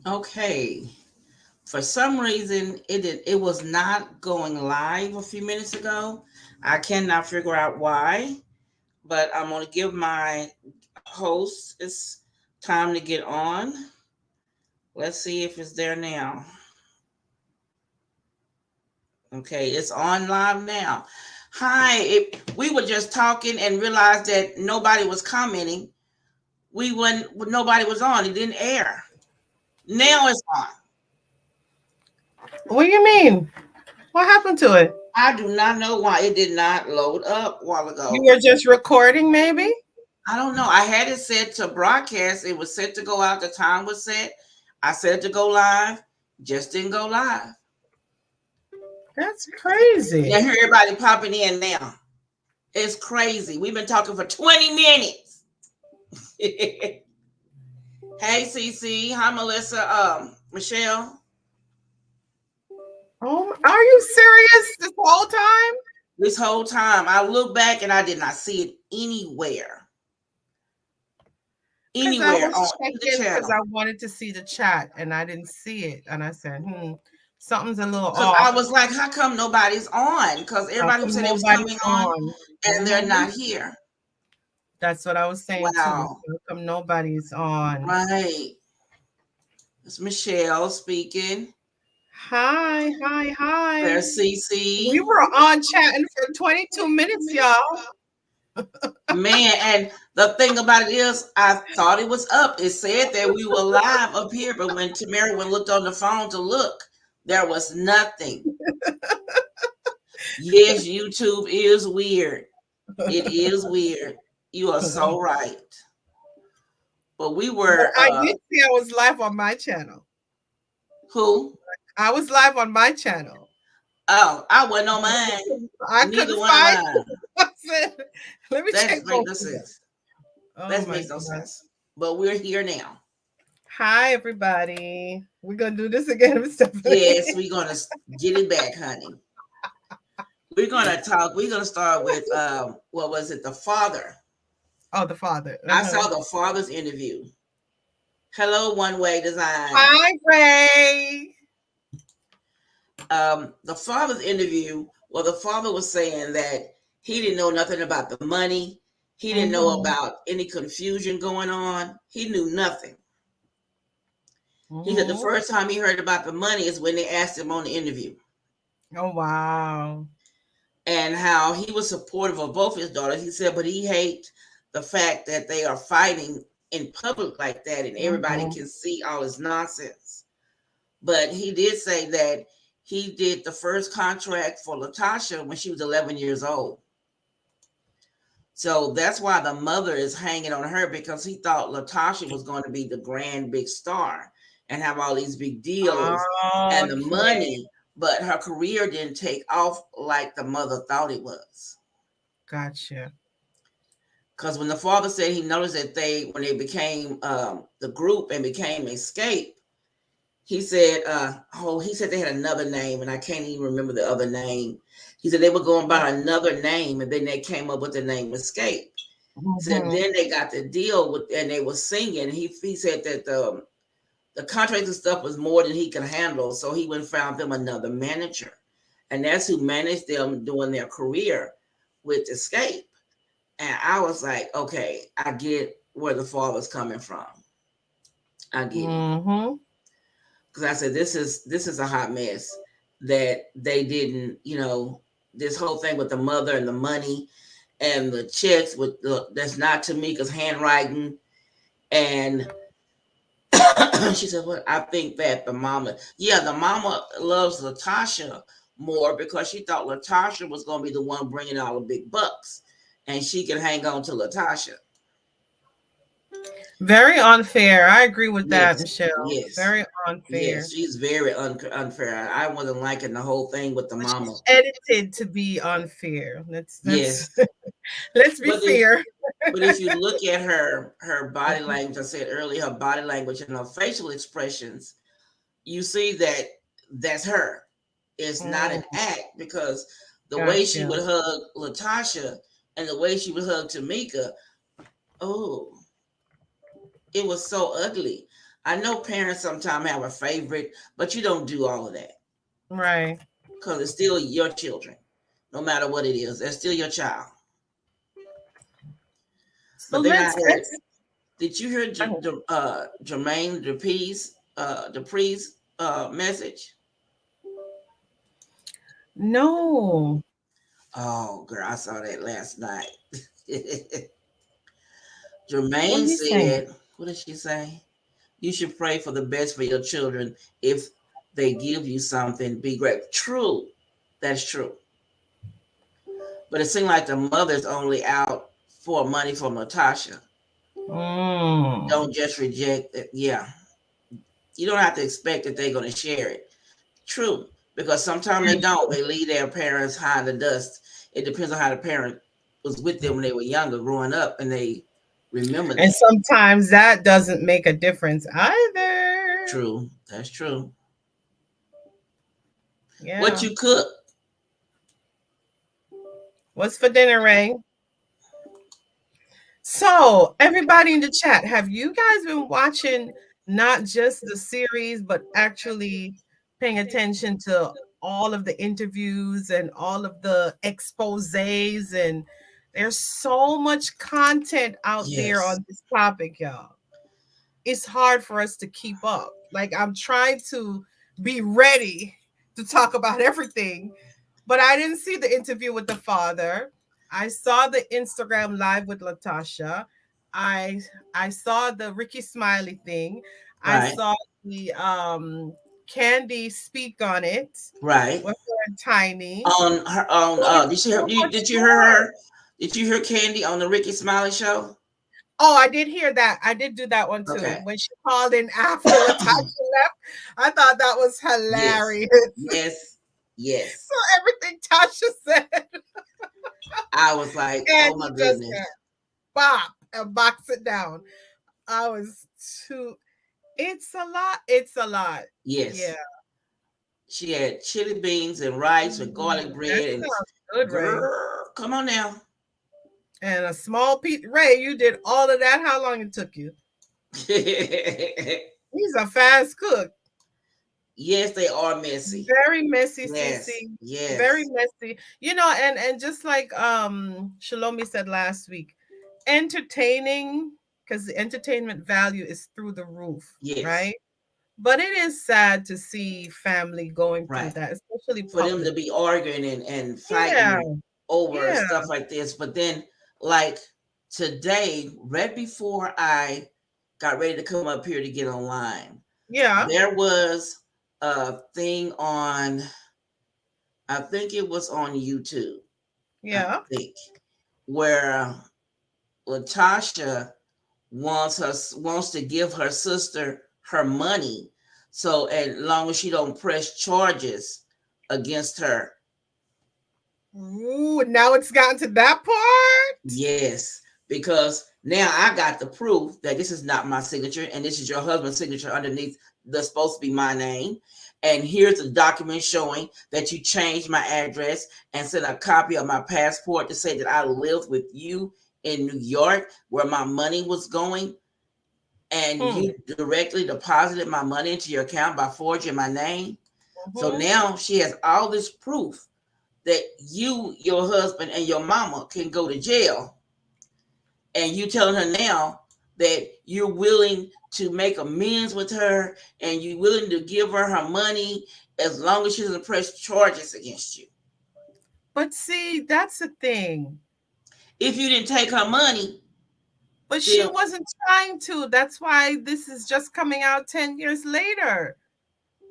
Okay. For some reason, it was not going live a few minutes ago. I cannot figure out why, but I'm gonna give my host it's time to get on. Let's see if it's there now. Okay, it's on live now. Hi, we were just talking and realized that nobody was commenting. Nobody was on. It didn't air. Now it's on. What do you mean? What happened to it? I do not know why it did not load up a while You ago. were just recording, maybe? I don't know. I had it set to broadcast. It was set to go out. The time was set. I said to go live. Just didn't go live. That's crazy. Now hear everybody popping in now. It's crazy. We've been talking for 20 minutes. Hey CC. Hi Melissa. Michelle. Oh, are you serious this whole time? This whole time I looked back and I did not see it anywhere. Because I Anywhere on was the checking because channel. I wanted to see the chat and I didn't see it. And I said, something's a little Because I off. was like, how come nobody's on? Because How everybody who come said they was nobody's coming on on? and they're Mhm. not here. That's what I was saying too. Wow. How come nobody's on? Right. It's Michelle speaking. Hi, hi, hi. There's We CC. were on chatting for 22 minutes, y'all. Man, and the thing about it is, I thought it was up. It said that we were live up here, but when Tamara went looked on the phone to look, there was nothing. Yes, YouTube is weird. It is weird. You are so right. But we But were I did see I was live on my channel. who? I was live on my channel. Oh, I wasn't on mine. I Neither couldn't one of find mine. I said, let me That check makes both no of them. sense. Oh That my makes no God. sense. But we're here now. Hi, everybody. We're going to do this again, Miss Stephanie. Yes, we're gonna get it back, honey. We're gonna talk. We're gonna start with what was it? The father. Oh, the father. I Uh-huh. saw the father's interview. Hello, One Way Design. Hi, Ray. The father's interview. Well, the father was saying that he didn't know nothing about the money. He didn't know Mm-hmm. about any confusion going on. He knew nothing. He said the Mm-hmm. first time he heard about the money is when they asked him on the interview, Oh, wow. and how he was supportive of both his daughters. He said, but he hates the fact that they are fighting in public like that and everybody Mm-hmm. can see all his nonsense. But he did say that he did the first contract for Latasha when she was 11 years old. So that's why the mother is hanging on her, because he thought Latasha was going to be the grand big star and have all these big deals and the Okay. money, but her career didn't take off like the mother thought it was. Gotcha. Because when the father said he noticed that when they became the group and became Xscape, he said they had another name, and I can't even remember the other name. He said they were going by another name, and then they came up with the name Escape. Said Mm-hmm. then they got the deal with, and they were singing. He said that the contract and stuff was more than he could handle, so he went and found them another manager, and that's who managed them doing their career with Escape. And I was like, okay, I get where the father's coming from. I get it, Mm-hmm. because I said this is a hot mess that they didn't, this whole thing with the mother and the money and the checks that's not Tamika's handwriting. And she said, "Well, I think that the mama loves Latasha more because she thought Latasha was going to be the one bringing all the big bucks, and she can hang on to Latasha." Very unfair. I agree with that, Yes, Michelle. yes, Very yes. unfair. She's very unfair. I wasn't liking the whole thing with the But mama. she's edited to be unfair. Let's Yes, let's be but if fair. but if you look at her body language, I said earlier, her body language and her facial expressions, you see that that's her. It's not an Mm, act, because the way she gotcha. would hug Latasha and the way she would hug Tamika, oh, it was so ugly. I know parents sometimes have a favorite, but you don't do all of that Right. because it's still your children, no matter what it is. They're still your child. So But then I had, let's did you hear Jermaine Dupree's message? no. Oh, girl, I saw that last night. What Jermaine he saying? said, what did she say? You should pray for the best for your children. If they give you something, be grateful. True. That's true. But it seemed like the mother's only out for money from Natasha. Mm. Don't just reject it. Yeah. You don't have to expect that they're going to share it. True. Because sometimes they don't. They leave their parents high in the dust. It depends on how the parent was with them when they were younger, growing up, and they remember And that. sometimes that doesn't make a difference either. True. That's true. What Yeah. you cook? What's for dinner, Ray? So, everybody in the chat, have you guys been watching not just the series, but actually paying attention to all of the interviews and all of the exposés? And there's so much content out there Yes. on this topic, y'all. It's hard for us to keep up. Like, I'm trying to be ready to talk about everything, but I didn't see the interview with the father. I saw the Instagram live with Latasha. I I saw the Ricky Smiley thing. I Right. saw the Candy speak on it Right. with her and Tiny. On her on So there's so did much you hear more. her? Did you hear Candy on the Ricky Smiley show? Oh, I did hear that. I did do that one too. Okay. When she called in after Latasha left, I thought that was Yes. hilarious. Yes. Yes. So everything Tasha said, I was like, and oh my you just goodness. went bop and box it down. I was too. It's a lot. It's a lot. Yeah. Yes. She had chili beans and rice with garlic That bread and sounds good, Ray. girl, come on now. And a small piece. Ray, you did all of that. How long it took you? He's a fast cook. Yes, they are messy. Very messy, Yes. CC. Very Yes. messy. And just like Shalomi said last week, entertaining, because the entertainment value is through the roof, Yes. right? But it is sad to see family going through Right. that, especially For them to public. be arguing and Yeah, fighting over yeah, stuff like this. But then, like today, right before I got ready to come up here to get online, yeah, there was a thing on, I think it was on YouTube, I yeah. think, where Latasha wants to give her sister her money, so as long as she don't press charges against her. Ooh, now it's gotten to that part. Yes, because now I got the proof that this is not my signature and this is your husband's signature underneath that's supposed to be my name. And here's a document showing that you changed my address and sent a copy of my passport to say that I lived with you in New York where my money was going. And Hmm. you directly deposited my money into your account by forging my name. So Mm-hmm. now she has all this proof that you, your husband, and your mama can go to jail. And you telling her now that you're willing to make amends with her and you're willing to give her money as long as she doesn't press charges against you. But see, that's the thing. If you didn't take her money, But she then wasn't trying to. That's why this is just coming out 10 years later.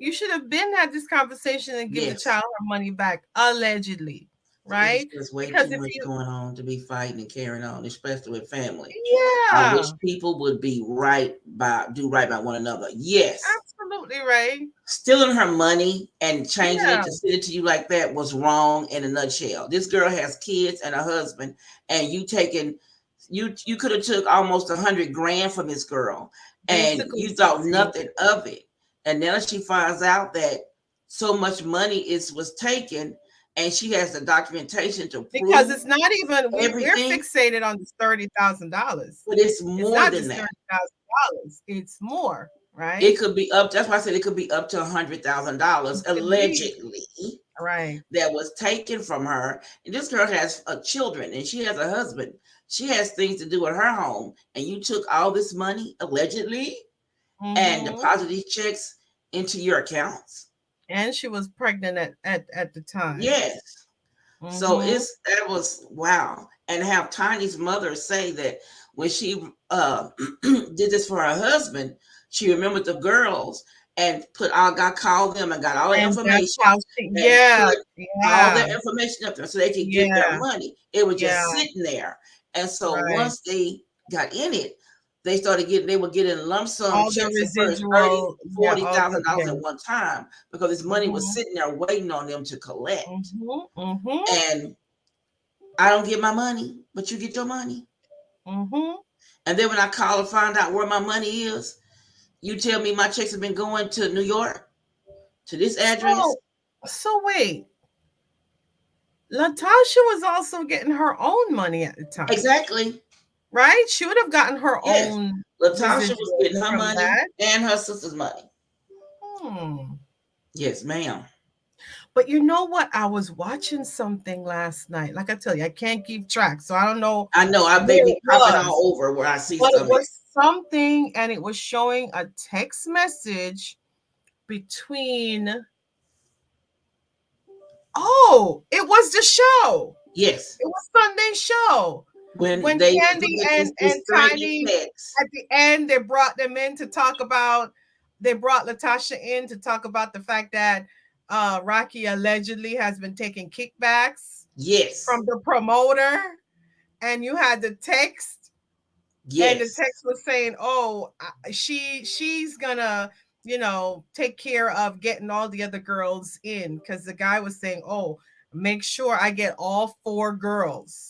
You should have been had this conversation and give the yes, child her money back, allegedly, it's right? just way Because too if much you, going on to be fighting and carrying on, especially with family. I wish yeah, people would do right by one another. Yes, absolutely right. stealing her money and changing it Yeah, to send it to you like that was wrong in a nutshell. This girl has kids and a husband, and you could have took almost 100 grand from this girl, and basically, you thought CC. nothing of it. And now she finds out that so much money was taken, and she has the documentation to Because prove it's not even we're everything. fixated on this $30,000. But it's It's more not than just that. $30,000. It's more. right? It could be up. That's why I said it could be up to $100,000 Could be. allegedly Right. that was taken from her. And this girl has children and she has a husband. She has things to do at her home, and you took all this money allegedly and Mm-hmm. deposit these checks into your accounts. And she was pregnant at the time. Yes. So Mm-hmm. that was wow. And have Tiny's mother say that when she did this for her husband, she remembered the girls and got called them and got all the And that's information how she, and yeah, put all yeah, their information up there so they could get their yeah, money. It was yeah, just sitting there. And so right. once they got in it, they were getting lump sum All the checks at first, 30, residual, yeah, forty all the, thousand yeah. dollars at one time, because this money was Mm-hmm. sitting there waiting on them to collect. Mm-hmm. Mm-hmm. And I don't get my money, but you get your money. Mm-hmm. And then when I call and find out where my money is, you tell me my checks have been going to New York, to this address. So wait, Latasha was also getting her own money at the time, Exactly. right? She would have gotten her Yes. own Latasha was residual getting her from money that. and her sister's money. Hmm. Yes, ma'am. But you know what? I was watching something last night. Like I tell you, I can't keep track, so I don't know I know they where be it popping was. all over where I see But it something. was something, and it was showing a text message between. Oh, it was the show. Yes. It was Sunday's show. When When they Candy this and threatening Tiny text. at the end, they brought them in to talk about. They brought Latasha in to talk about the fact that Rocky allegedly has been taking kickbacks Yes. from the promoter, and you had the text, and the Yes. text was saying, "Oh, she's gonna, take care of getting all the other girls in," because the guy was saying, "Oh, make sure I get all 4 girls."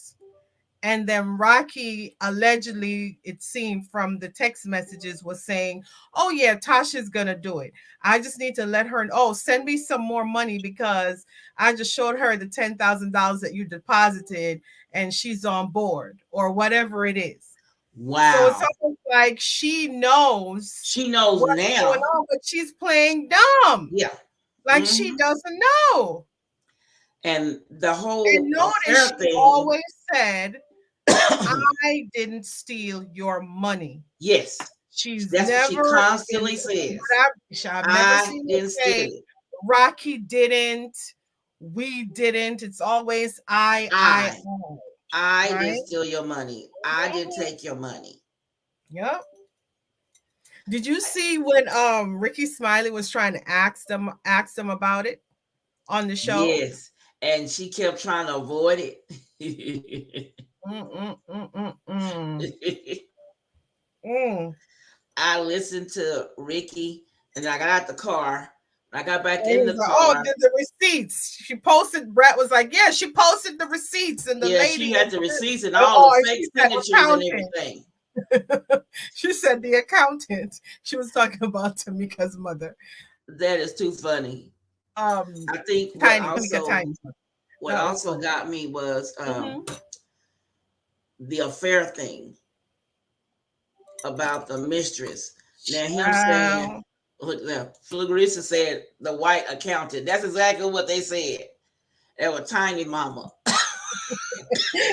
And then Rocky allegedly, it seemed from the text messages, was saying, "Oh yeah, Tasha's gonna do it. I just need to let her. Oh, send me some more money because I just showed her the $10,000 that you deposited, and she's on board, or whatever it is." So it's Wow. almost like she knows She knows what's going now. on, but she's playing dumb, Yeah. like she Mm-hmm. doesn't know. And the And whole notice affair she thing. always said, "I didn't steal your money." Yes. She's That's what she never constantly says. I've never I seen her didn't steal say it. Rocky didn't, we didn't. It's always I didn't right? steal your money. I didn't take your money. Yep. Did you see when Ricky Smiley was trying to ask them about it on the show? Yes. And she kept trying to avoid it. Mm, mm, mm, mm, mm. I listened to Ricky and I got out the car. I got back And he in was the like, "Oh, car. the receipts." She posted. Brett was like, "Yeah, she posted the receipts," and the Yeah, she lady, had the receipts and and all the she fake said signatures and accountant. everything. She said the accountant. She was talking about Tamika's mother. That is too funny. I think Tamika Tiny. what That was also funny. got me was Mm-hmm. the affair thing about the mistress. Now him saying, Wow. look now, Flugarissa said the white accountant. That's exactly what they said. They were tiny mama.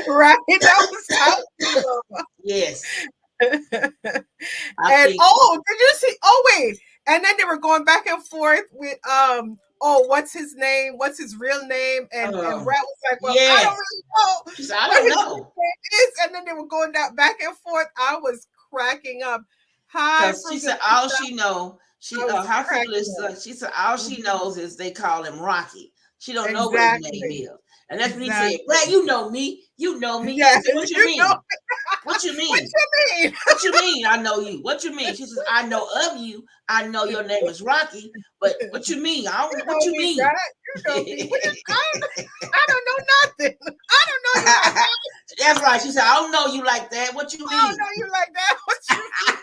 Right? That was how. Yes. And think did you see? Oh wait, and then they were going back and forth with oh, what's his name? What's his real name? And Brett was like, "Well, I don't yes. really know She said, I what don't his know. real name is." And then they were going that back and forth. I was cracking up. Hi, Because she said all she know, I was how cracking up. she said all she knows is they call him Rocky. She don't know what his name Exactly. is. And that's when he said, Exactly. Brad, you know me. You know me. Yeah, She said, what you mean? What you mean? What you mean? What you mean? I know you. What you mean? She says, I know of you. I know your name is Rocky. But what you mean? What you mean? Brad. You know me. I don't know nothing. I don't know you like that. That's right. She said, I don't know you like that. What you mean? I don't know you like that. What you mean?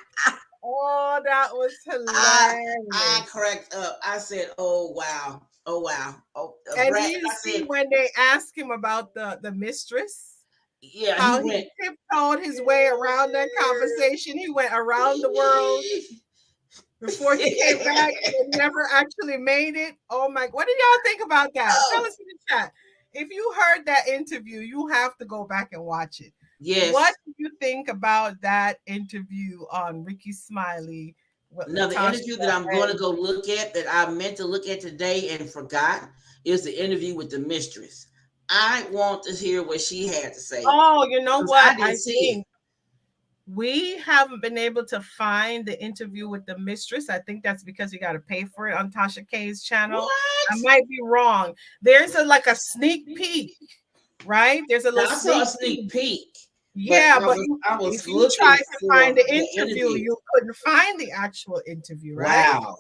Oh, that was hilarious. I cracked up. I said, oh, wow. Oh, wow. Oh, and Brad, you see when they asked him about the mistress, yeah, how he tiptoed his way around that conversation. He went around the world. before he came back and never actually made it. Oh my, what do y'all think about that? Tell Oh, us in the chat. If you heard that interview, you have to go back and watch it. What yes. do you think about that interview on Ricky Smiley with Now, the Latasha? interview that I'm going to go look at that I meant to look at today and forgot is the interview with the mistress. I want to hear what she had to say Oh, you know because what? I didn't I see it. think we haven't been able to find the interview with the mistress. I think that's because you got to pay for it on Tasha K's channel. I What? might be wrong. There's like a sneak peek, right? There's a little Now, I saw a sneak sneak peek. peek, but Yeah, but I was if you tried looking to find for the the interview, interview. you couldn't find the actual interview, right? Wow.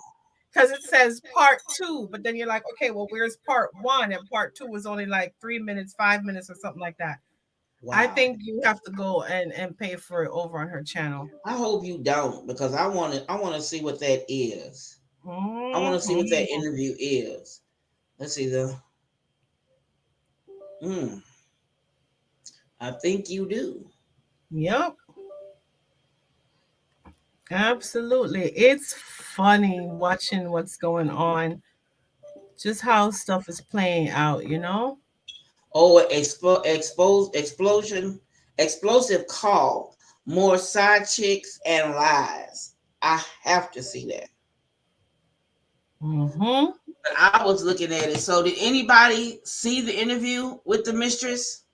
Because it says part 2, but then you're like, okay, well, where's part 1? And part 2 was only like 3 minutes, 5 minutes, or something like that. I Wow. think you have to go and pay for it over on her channel. I hope you don't because I want to see what that is. I want to see what that Mhm. interview is. Let's see the. Mm, I think you do. Yep, absolutely. It's funny watching what's going on, just how stuff is playing out, you know? Oh, explosive call. More side chicks and lies. I have to see that. Mm-hmm. But I was looking at it. So did anybody see the interview with the mistress?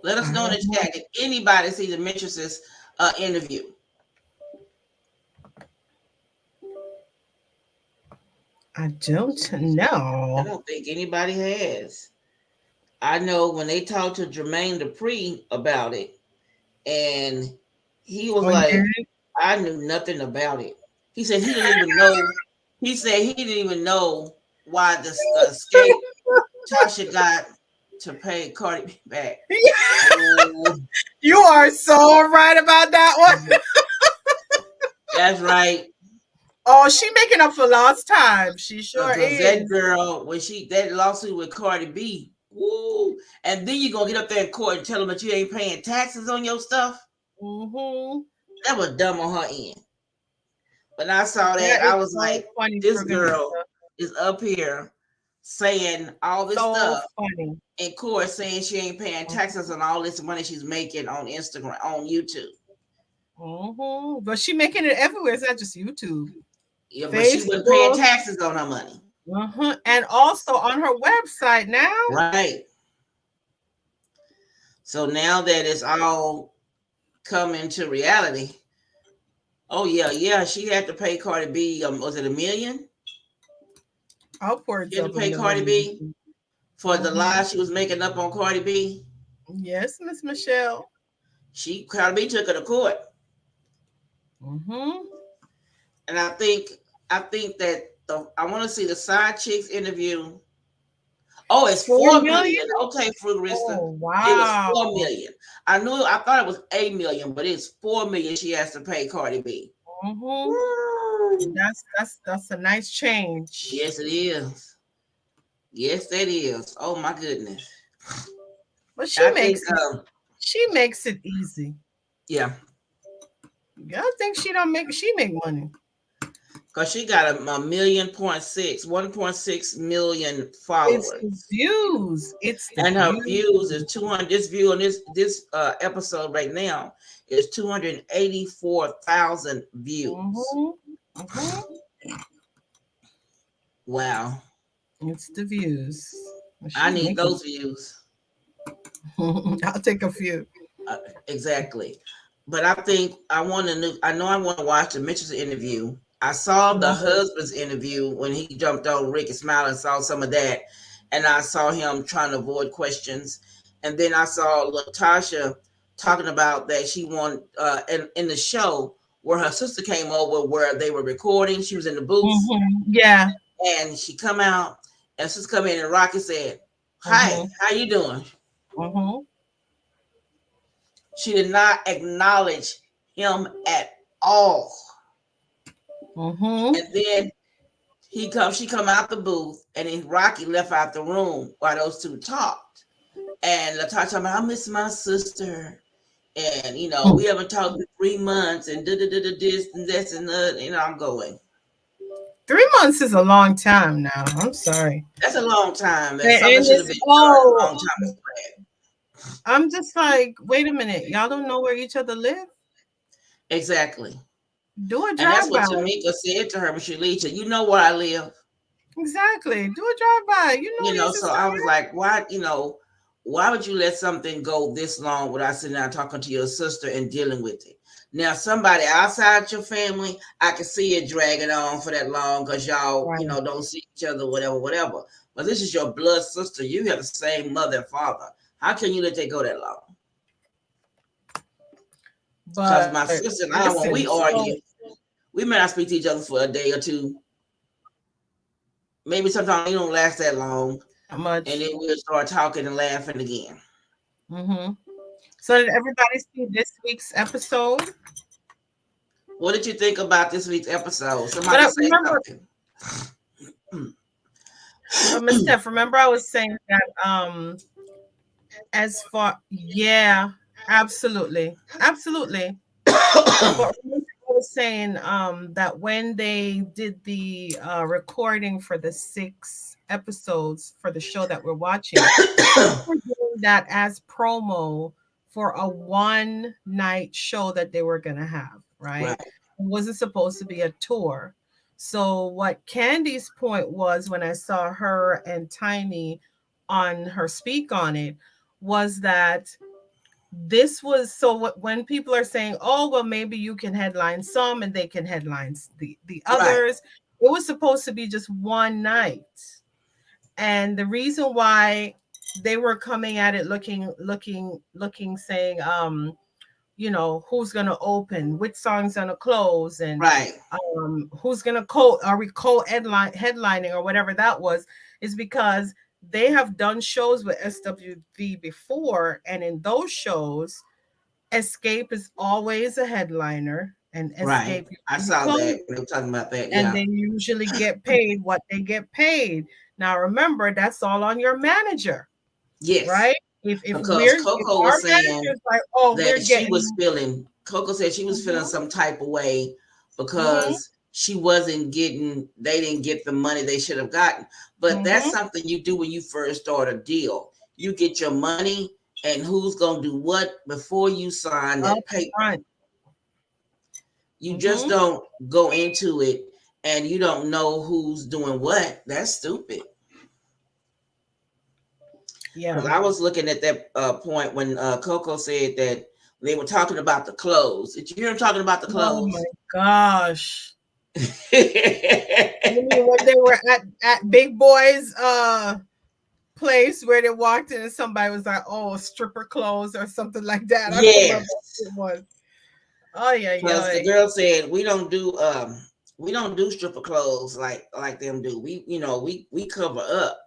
Let us I know in don't the know. chat. Did anybody see the mistress's interview? I don't I know. don't think anybody has. I know when they talked to Jermaine Dupri about it, and he was Oh, you like, did? I knew nothing about it. He said he didn't even know. He said he didn't even know why this escape Tasha got to pay Cardi B back. Oh, You are so right about that one. that's right. Oh, she making up for lost time. She sure Because that is. girl, when she that lawsuit with Cardi B, woo, and then you gonna get up there in court and tell them that you ain't paying taxes on your stuff. Mm-hmm. That was dumb on her end. When I saw that, That I is was so like, funny this for Vanessa. girl is up here saying all this So stuff funny. in court, saying she ain't paying taxes on all this money she's making on Instagram, on YouTube. Mm-hmm. But she making it everywhere. It's not just YouTube. Yeah, but she wasn't paying Facebook. taxes on her money. Uh-huh. And also on her website now. Right. So now that it's all coming to reality, oh yeah, she had to pay Cardi B. Was it $1 million? She Upwards had to of a pay Cardi million. B for the Mm-hmm. lies she was making up on Cardi B. Yes, Miss Michelle. Cardi B took her to court, Mm-hmm. and I think that I want to see the side chicks interview. Oh, it's 4 4 million. million? Okay, Frugarista. Oh, It was wow. 4 million. I thought it was 8 million, but it's 4 million she has to pay Cardi B. Mm-hmm. That's a nice change. Yes, it is. Yes, that is. Oh my goodness. But I think she makes it easy. yeah, I think she make money. because she got a million point six, 1.6 million It's the followers. views. It's the And her views. views is 200. This view on this episode right now is 284,000 views. Mm-hmm. Mm-hmm. Wow. It's the views. I She's need making. those views. I'll take a few. Exactly. But I think I want to know. I know I want to watch the Mitchell's interview. I saw the husband's interview when he jumped on Ricky Smile and saw some of that, and I saw him trying to avoid questions. And then I saw Latasha talking about that she wanted in the show where her sister came over where they were recording. She was in the booth, Yeah. and she come out, and sister come in, and Rocky said, "Hi, Mm-hmm. how you doing?" Mm-hmm. She did not acknowledge him at all. Mm-hmm. And then she come out the booth, and then Rocky left out the room while those two talked. And Latasha, I miss my sister. And we haven't talked in 3 months, and this and this and that. I'm going. 3 months is a long time now. I'm sorry. That's a long time, and something And should have it's been done a long time as well. I'm just like, wait a minute, y'all don't know where each other live? Exactly. Do a And that's drive what by. Tamika said to her when she leaves. You know where I live. Exactly. Do a drive by. You know your So sister I was live. like, why would you let something go this long without sitting down talking to your sister and dealing with it? Now, somebody outside your family, I can see it dragging on for that long because y'all, Right. don't see each other, whatever, whatever. But this is your blood sister. You have the same mother and father. How can you let that go that long? Because But my sister and I, listen, when we so argue, we may not speak to each other for a day or two. Maybe sometimes it don't last that long. that And much. then we'll start talking and laughing again. Mm-hmm. So did everybody see this week's episode? What did you think about this week's episode? But Somebody I say remember, something. Miss Steph, remember I was saying that as far, yeah, absolutely, absolutely. But remember I was saying that when they did the recording for the 6 episodes for the show that we're watching, they were doing that as promo for a one night show that they were going to have, right? Right, It wasn't supposed to be a tour. So, what Candy's point was when I saw her and Tiny on her speak on it was that this was so when people are saying, oh, well, maybe you can headline some and they can headline the right, others, it was supposed to be just one night. And the reason why they were coming at it looking saying who's gonna open, which song's gonna close, and right, who's gonna are we headlining or whatever that was, is because they have done shows with SWV before, and in those shows Xscape is always a headliner and right. Xscape I usually saw closes, that when they were talking about that. and Yeah. they usually get paid what they get paid. Now remember, that's all on your manager, Yes. right? Because If Coco our was saying manager's like, oh, we're that getting Coco said she was feeling mhm, some type of way mhm, because they didn't get the money they should have gotten. But that's mhm, something you do when you first start a deal. You get your money and who's going to do what before you sign up that paper. front. You just Mhm. don't go into it and you don't know who's doing what. That's stupid. Because Yeah. I was looking at that point when Coco said that they were talking about the clothes. Did you hear him talking about the Oh my clothes? gosh. You mean when they were at Big Boy's place where they walked in and somebody was like, oh, stripper clothes or something like that. I don't remember what Yes, it was. Oh yeah, because yeah. the girl said we don't do stripper clothes like them do. We cover up,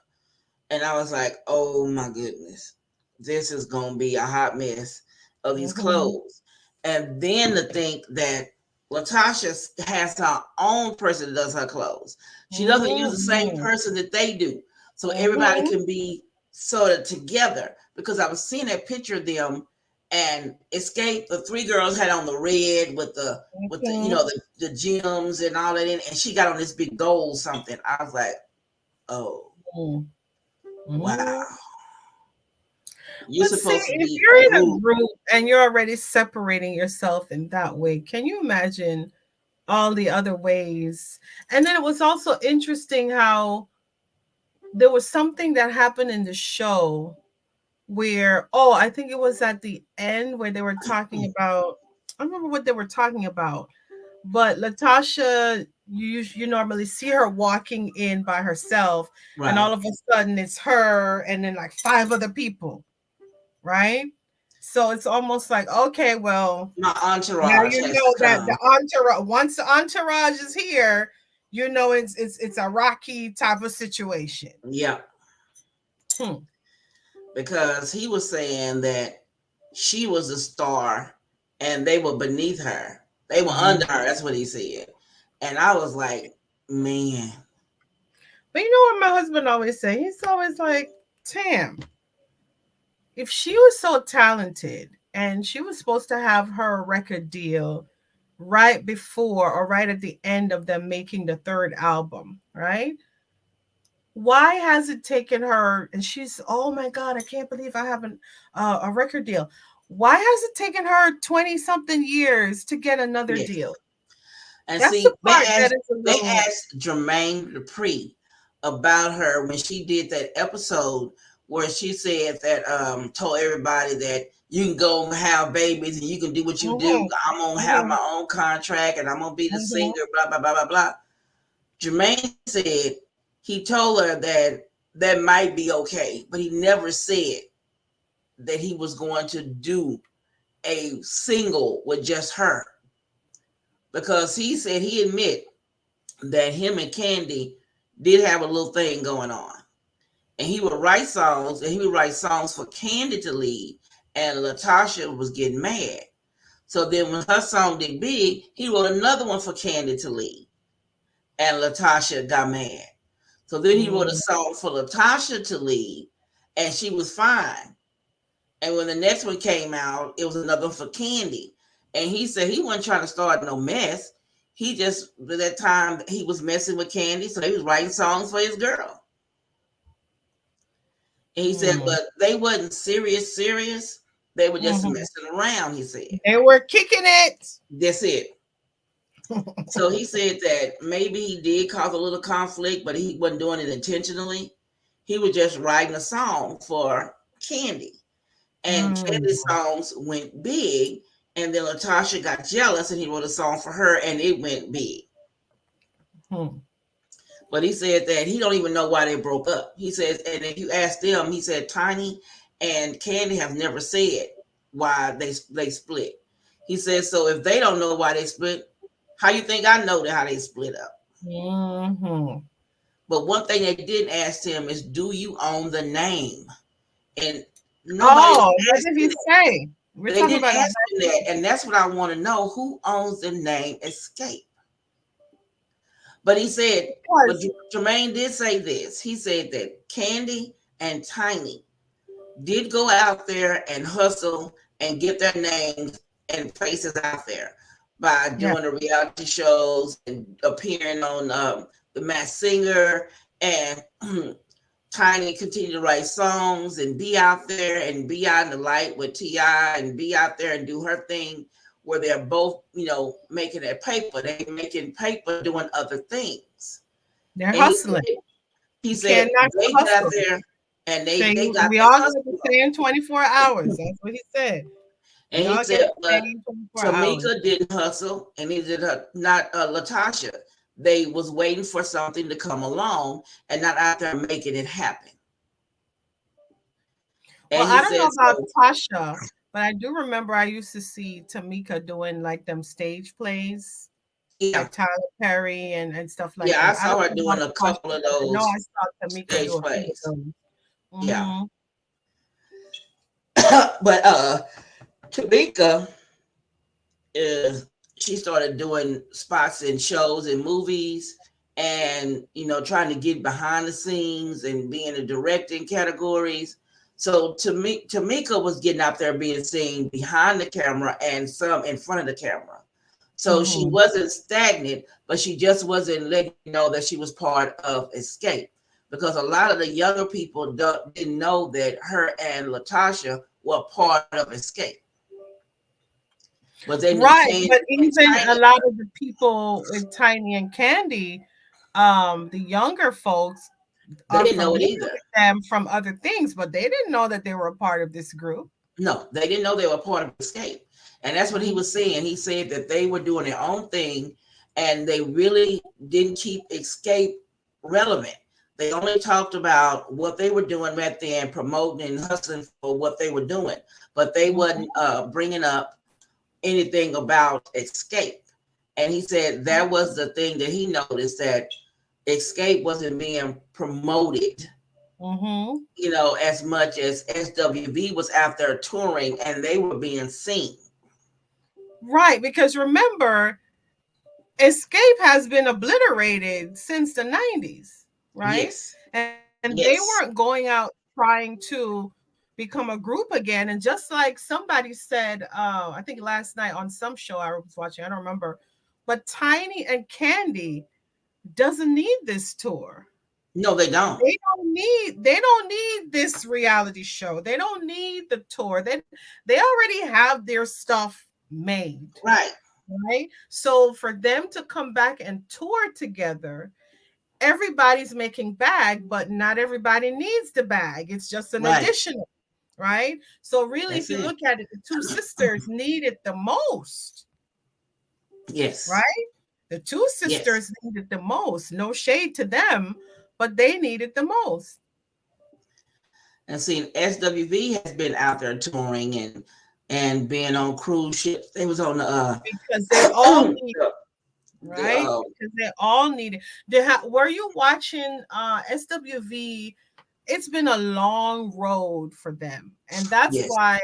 and I was like, oh my goodness, this is gonna be a hot mess of these Mm-hmm. clothes. And then to think that Latasha has her own person that does her clothes. She doesn't use the same Mm-hmm. person that they do, so everybody Mm-hmm. can be sort of together. Because I was seeing that picture of them and Xscape. The three girls had on the red with the Mm-hmm. the gems and all that in, and she got on this big gold something. I was like, oh wow, Mm-hmm. you're But see, supposed to if be a you're in a group. group and you're already separating yourself in that way, can you imagine all the other ways? And then it was also interesting how there was something that happened in the show where, oh, I think it was at the end where they were talking about, I don't remember what they were talking about, but Latasha, you normally see her walking in by herself, and all Right. of a sudden it's her and then like 5 other people, right? So it's almost like, okay, well, My now entourage you has to know that the come. entourage, once the entourage is here, you know it's a rocky type of situation. Yeah, Hmm. because he was saying that she was a star and they were beneath her. They were under Mhm. her. That's what he said. And I was like, man, But you know what my husband always say? He's always like, Tam, if she was so talented and she was supposed to have her record deal right before or right at the end of them making the third album, right? Why has it taken her? And she's, oh my God, I can't believe I haven't a record deal. Why has it taken her 20 something years to get another Yes. deal? And That's the see, part that is a they little. asked Jermaine Dupri about her when she did that episode where she said that told everybody that you can go and have babies and you can do what you do. Mhm, I'm gonna have mhm, my own contract and I'm gonna be the mhm, singer, blah blah blah blah blah. Jermaine said he told her that that might be okay, but he never said that he was going to do a single with just her because he said he admit that him and Candy did have a little thing going on. And he would write songs, and he would write songs for Candy to lead, and Latasha was getting mad. So then when her song did big, he wrote another one for Candy to lead, and Latasha got mad. So then he wrote a mhm, song for Latasha to lead, and she was fine. And when the next one came out, it was another one for Candy. And he said he wasn't trying to start no mess. He just, at that time, he was messing with Candy, so he was writing songs for his girl. And he said, mhm, but they wasn't serious. They were just mhm. messing around, he said. They were kicking it. That's it. So he said that maybe he did cause a little conflict, but he wasn't doing it intentionally. He was just writing a song for Candy. And Mm, Candy's songs went big. And then Latasha got jealous and he wrote a song for her and it went big. hmm. But he said that he don't even know why they broke up. He says, and if you ask them, he said Tiny and Candy have never said why they split. He says, so if they don't know why they split, how you think I know how they split up? Mhm. But one thing they didn't ask him is, do you own the name? And nobody Oh, what asked did he him. say? We're They talking didn't about a ask him that, and that's what I want to know: who owns the name Xscape? But he said, but because Jermaine did say this. He said that Candy and Tiny did go out there and hustle and get their names and faces out there by yeah, doing the reality shows and appearing on the Masked Singer. And Tiny continued to write songs and be out there and be out in the light with T.I. and be out there and do her thing where they're both, making their paper. They making paper doing other things. they're And hustling. he You can't said knock the they got hustle. there and they Say they got we their all got the hustle. same 24 hours. That's what he said. And We he all get said, the but same 24 hours. Tamika didn't hustle, and neither did her, not Latasha. They was waiting for something to come along and not out there making it happen. Well, And I he don't know said, about so Tasha, but I do remember I used to see Tamika doing like them stage plays, yeah, like Tyler Perry and stuff like yeah, I that. I don't saw her know about doing a Tasha, couple of but I know those I saw Tamika stage do a few of plays. those. Yeah, Mm-hmm. but Tamika is she started doing spots in shows and movies and trying to get behind the scenes and be in the directing categories. So to me, Tamika was getting out there being seen behind the camera and some in front of the camera. So she Mm-hmm. wasn't stagnant, but she just wasn't letting you know that she was part of Xscape, because a lot of the younger people didn't know that her and Latasha were part of Xscape. But they knew Right, Candy but and even a Tiny. lot of the people with Tiny and Candy, the younger folks They are didn't know it familiar either. with them from other things, but they didn't know that they were a part of this group. No, they didn't know they were part of Xscape. And that's what he Mhm, was saying. He said that they were doing their own thing and they really didn't keep Xscape relevant. They only talked about what they were doing right there and promoting and hustling for what they were doing, but they mhm. wasn't bringing up anything about Xscape. And he said that was the thing that he noticed, that Xscape wasn't being promoted, Mhm. as much as SWV was out there touring and they were being seen. Right, because remember, Escape has been obliterated since the 90s, right? Yes, And they weren't yes, going out trying to become a group again. And just like somebody said, I think last night on some show I was watching, I don't remember, but Tiny and Candy doesn't need this tour. No, they don't. They don't need this reality show. They don't need the tour. They already have their stuff made. Right. Right. So for them to come back and tour together, everybody's making bag, but not everybody needs the bag. It's just an Right. additional, right? So really, That's if you it. look at it, the two sisters need it the most, Yes. right? The two Yes. sisters needed the most. No shade to them, but they needed the most. And see, SWV has been out there touring and being on cruise ships. They was on the Because they all need the, right? Because they all need it. Were you watching SWV? It's been a long road for them. And that's yes. why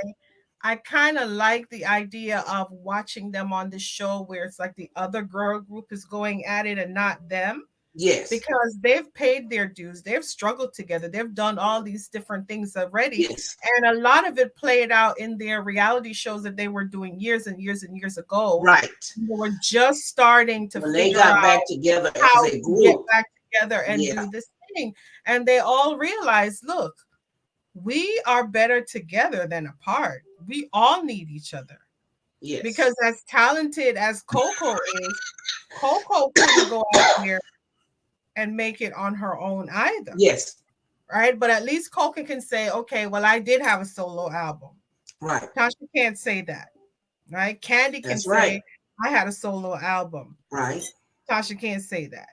I kind of like the idea of watching them on this show where it's like the other girl group is going at it and not them. Yes. Because they've paid their dues. They've struggled together. They've done all these different things already. Yes. And a lot of it played out in their reality shows that they were doing years and years and years ago. Right. They were just starting to when figure they got out back together how as a to group. get back together and do this thing. And they all realized, look, we are better together than apart. We all need each other. Yes. Because as talented as Coco is, Coco couldn't go out here and make it on her own either. Yes. Right? But at least Coco can say, okay, well, I did have a solo album. Right. Tasha can't say that. Right? Candy can That's say, right. I had a solo album. Right. Tasha can't say that.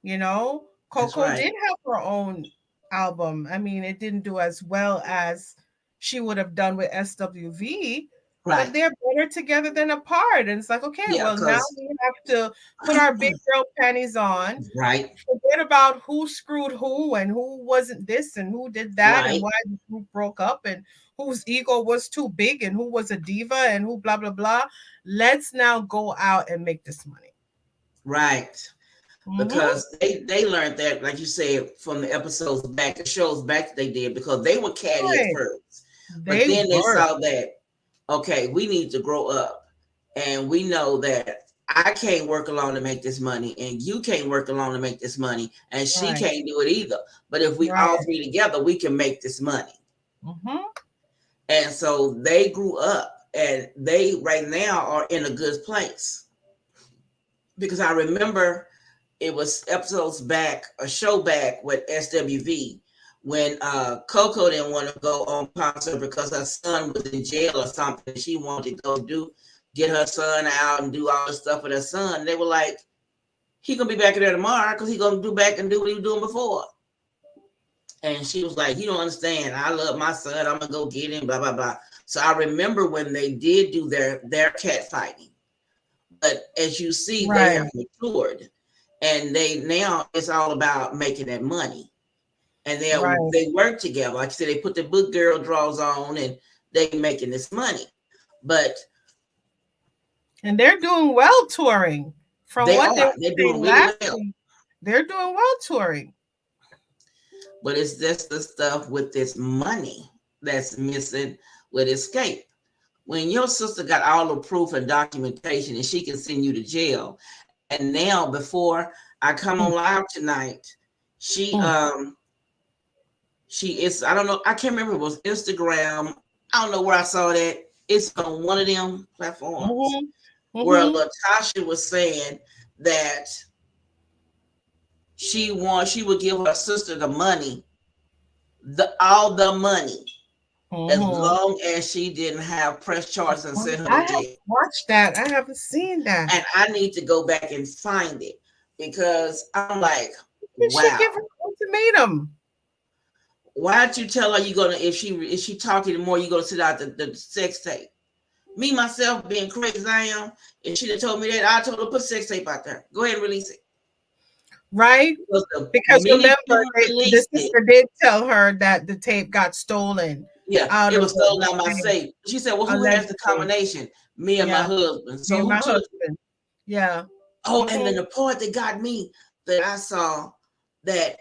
You know, Coco did have her own album. I mean, it didn't do as well as she would have done with SWV, but they're better together than apart. And it's like, okay, well, now we have to put our big girl panties on. Right. Forget about who screwed who and who wasn't this and who did that and why the group broke up and whose ego was too big and who was a diva and who blah, blah, blah. Let's now go out and make this money. Right. Because they learned that, like you said, from the episodes back, the shows back they did, because they were catty at first. But then they saw that, okay, we need to grow up. And we know that I can't work alone to make this money, and you can't work alone to make this money, and she can't do it either. But if we all three together, we can make this money. And so they grew up, and they right now are in a good place. Because I remember it was episodes back, a show back with SWV, when Coco didn't want to go on concert because her son was in jail or something. She wanted to go get her son out and do all this stuff with her son. They were like, he gonna be back there tomorrow because he gonna do what he was doing before. And she was like, you don't understand. I love my son. I'm gonna go get him, blah, blah, blah. So I remember when they did do their cat fighting. But as you see, they have matured. And now it's all about making that money. And they work together. Like I said, they put the book girl draws on and they making this money. And they're doing well touring. From what they're doing really well. They're doing well touring. But it's just the stuff with this money that's missing with Xscape. When your sister got all the proof and documentation and she can send you to jail. And now before I come on live tonight, she is, I don't know, I can't remember, it was Instagram. I don't know where I saw that. It's on one of them platforms where Latasha was saying that she would give her sister the money, all the money, as long as she didn't have press charges and send her to jail. I haven't watched that. I haven't seen that. And I need to go back and find it because I'm like, wow. She give her an ultimatum. Why don't you tell her you're gonna, if she talking more, you're gonna sit out the sex tape? Me myself being crazy as I am, if she'd have told me that, I told her put sex tape out there. Go ahead and release it. Right? Because remember, the sister did tell her that the tape got stolen. Yeah, it was stolen out my safe. She said, well, who has the combination? Me and my husband. So who took it? Yeah. Oh, and then the part that got me, that I saw, that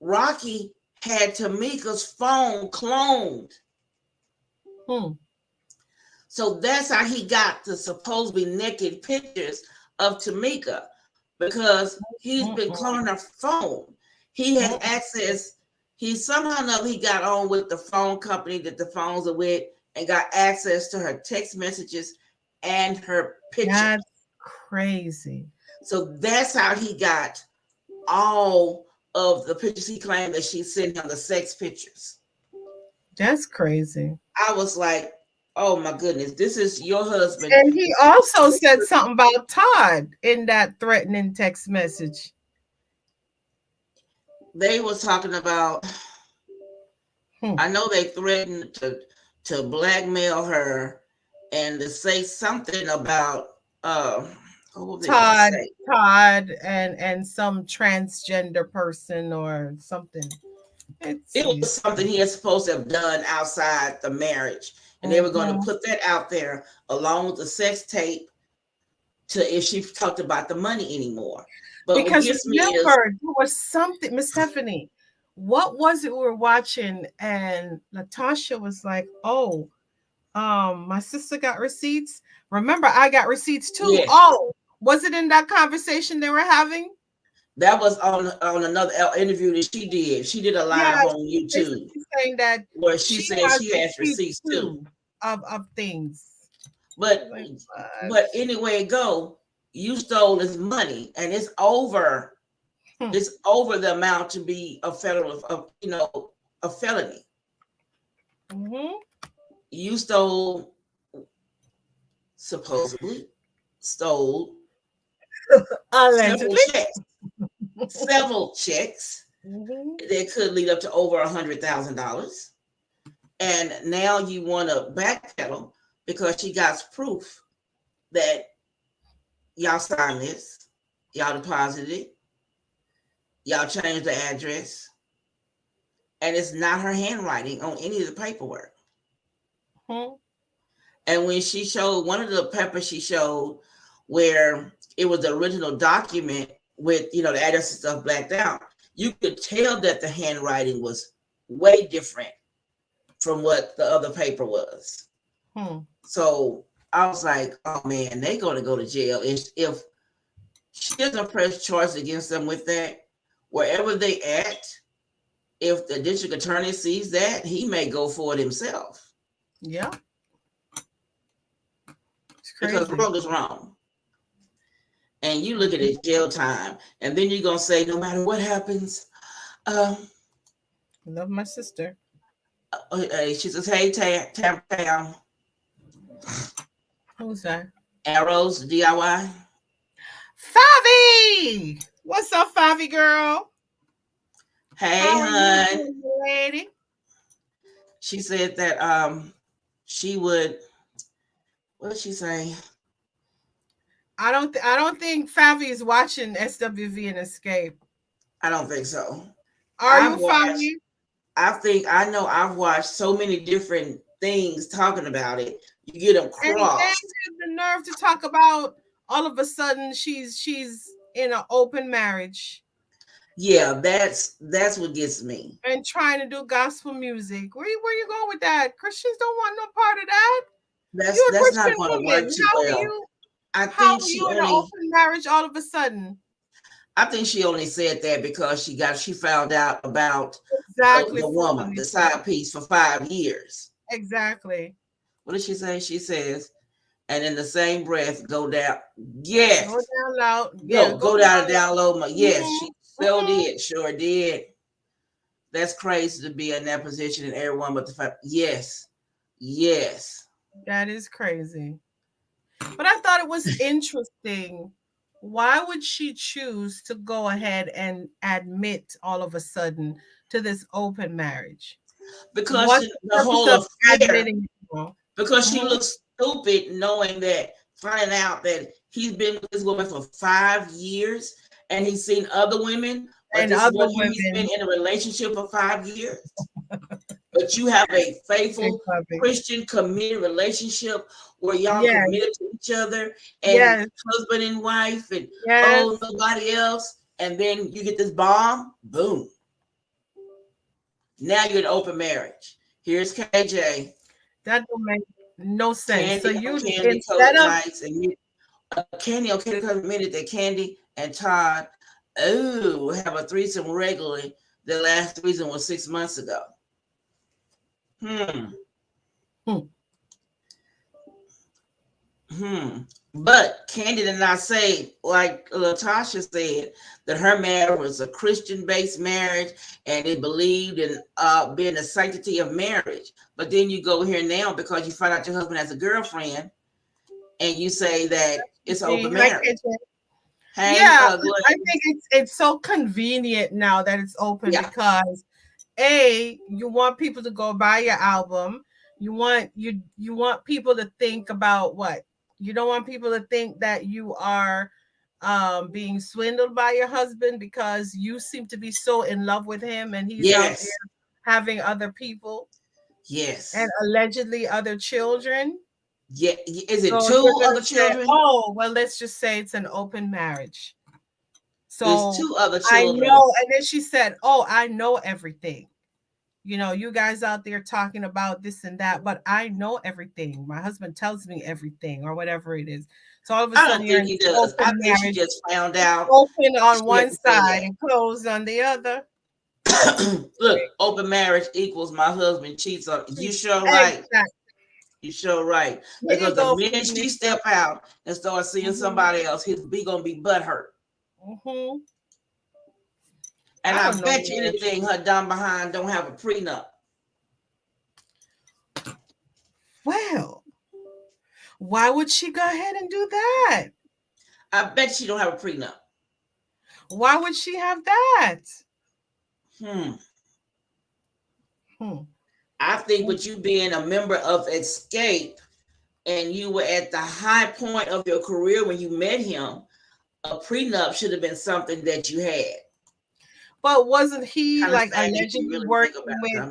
Rocky had Tamika's phone cloned. Hmm. So that's how he got the supposedly naked pictures of Tamika, because he's been Mm-mm. calling her phone. He has Mm-mm. access. He somehow or another he got on with the phone company that the phones are with and got access to her text messages and her pictures. That's crazy. So that's how he got all of the pictures he claimed that she sent him, the sex pictures. That's crazy. I was like, oh my goodness, this is your husband. And he also said something about Todd in that threatening text message. They was talking about, Hmm. I know they threatened to blackmail her and to say something about what were they gonna Todd, say? Todd, and some transgender person or something. It's It was something he was supposed to have done outside the marriage. And they were going to Mhm. put that out there along with the sex tape to if she talked about the money anymore. But what Because gets me is remember, there was something, Miss Stephanie. What was it we were watching? And Natasha was like, "Oh, my sister got receipts. Remember, I got receipts too. yes, Oh, was it in that conversation they were having? that was on another interview that she did. She did a Yeah, live on she was YouTube basically saying that where she she said has she has receipts receipts too. too of things. But Like, what? but anyway it go, you stole his money and Hmm. it's over the amount to be a federal of a felony. Mm-hmm. You stole supposedly stole several Allegedly. checks, several checks Mm-hmm. that could lead up to over $100,000. And now you want to backpedal because she got proof that y'all signed this, y'all deposited it, y'all changed the address, and it's not her handwriting on any of the paperwork. Hmm. And when she showed one of the papers she showed where it was the original document with the address and stuff blacked out, you could tell that the handwriting was way different from what the other paper was. Hmm. So I was like, oh man, they're going to go to jail if she doesn't press charges against them with that. Wherever they at, if the district attorney sees that, he may go for it himself Yeah, it's because crazy. wrong is wrong. And you look at it jail time, and then you're gonna say, no matter what happens, um, I love my sister. she says, hey, Tam, Who's that? Arrows DIY. Favi! What's up, Favi girl? Hey, How are you hun. doing, lady? She said that she would. What did she say? I don't think Favi is watching SWV and Xscape. I don't think so. Are I've you, watched. Favi? I know I've watched so many different things talking about it. You get them And then crossed. have the nerve to talk about all of a sudden she's in an open marriage Yeah, that's what gets me. and trying to do gospel music. Where you going with that? Christians don't want no part of that. That's You're a that's not Christian going to work woman. too well. I How think are she you in an only open marriage all of a sudden? I think she only said that because she found out about Exactly, the woman, the Felicia. side piece for 5 years. Exactly. What did she say? She says, and in the same breath, go down. Go Yes, down loud. Yeah, go go down and down download my. loud. Yes, she sure did, sure did. That's crazy to be in that position and everyone but the fact. Yes, yes. That is crazy. But I thought it was interesting. Why would she choose to go ahead and admit all of a sudden to this open marriage? Because What's the the purpose whole of affair. admitting it all? Because she Mhm. looks stupid knowing that, finding out that he's been with this woman for 5 years and he's seen other women, but And this other one here he's been women. in a relationship for 5 years. But you have a Big faithful puppy. Christian committed relationship where y'all Yes, committed to each other and yes, husband and wife and yes. oh nobody else. And then you get this bomb, boom. Now you're in open marriage. Here's KJ. That don't make no sense. So Candy you on Candy instead Coated of Nights and Candy on Candy Coated Minute that Candy and Todd have a threesome regularly. The last threesome was 6 months ago. Hmm. hmm, Hmm. But Candy did not say, like Latasha said, that her marriage was a Christian-based marriage and they believed in being the sanctity of marriage. But then you go here now because you find out your husband has a girlfriend and you say that it's open hi marriage. kitchen. Hey, Yeah, I Glenn. think it's so convenient now that it's open Yeah. because you want people to go buy your album. You want people to think about what? You don't want people to think that you are being swindled by your husband because you seem to be so in love with him and he's out there Yes. having other people and Yes. allegedly other children. Yeah. Is it So you're two going to other say, children? oh, well, let's just say it's an open marriage. It's So two other I children. know. And then she said, oh, I know everything. You know, you guys out there talking about this and that, but I know everything. My husband tells me everything or whatever it is. So all of a I sudden don't you're think in he this does. I open think she marriage, just found out. open on She had one to say side that. and closed on the other. Look, open marriage equals my husband cheats on you. Sure right. Exactly. You sure right. Here you Because the go, minute she Mister. step out and start seeing Mm-hmm. somebody else, he's gonna be butthurt. Mm-hmm. And I I don't know, bet you man. anything her dumb behind don't have a prenup. Well, why would she go ahead and do that? I bet she don't have a prenup. Why would she have that? Hmm. Hmm. I think with you being a member of Xscape and you were at the high point of your career when you met him, a prenup should have been something that you had. But wasn't he Kind of like sad if you allegedly really think working about it. with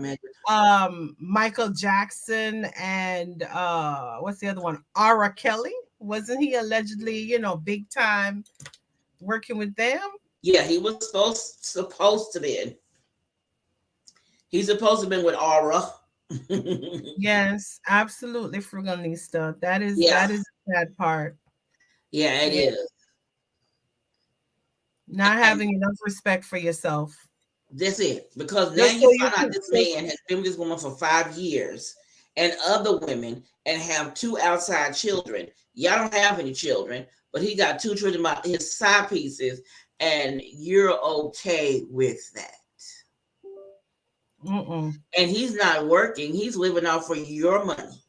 I mean, Michael Jackson and what's the other one? Ara Kelly? Wasn't he allegedly, big time working with them? yeah, he was supposed to be. He's supposed to have been with Aura. Yes, absolutely, Frugalista. That is Yeah, that is that part. yeah, it Yeah, is. not And having enough respect for yourself. that's it. Because now Just you so you find out can this just man has been with this woman for 5 years and other women and have two outside children. Y'all don't have any children, but he got two children, his side pieces, and you're okay with that. mm-mm. And he's not working, he's living off for your money.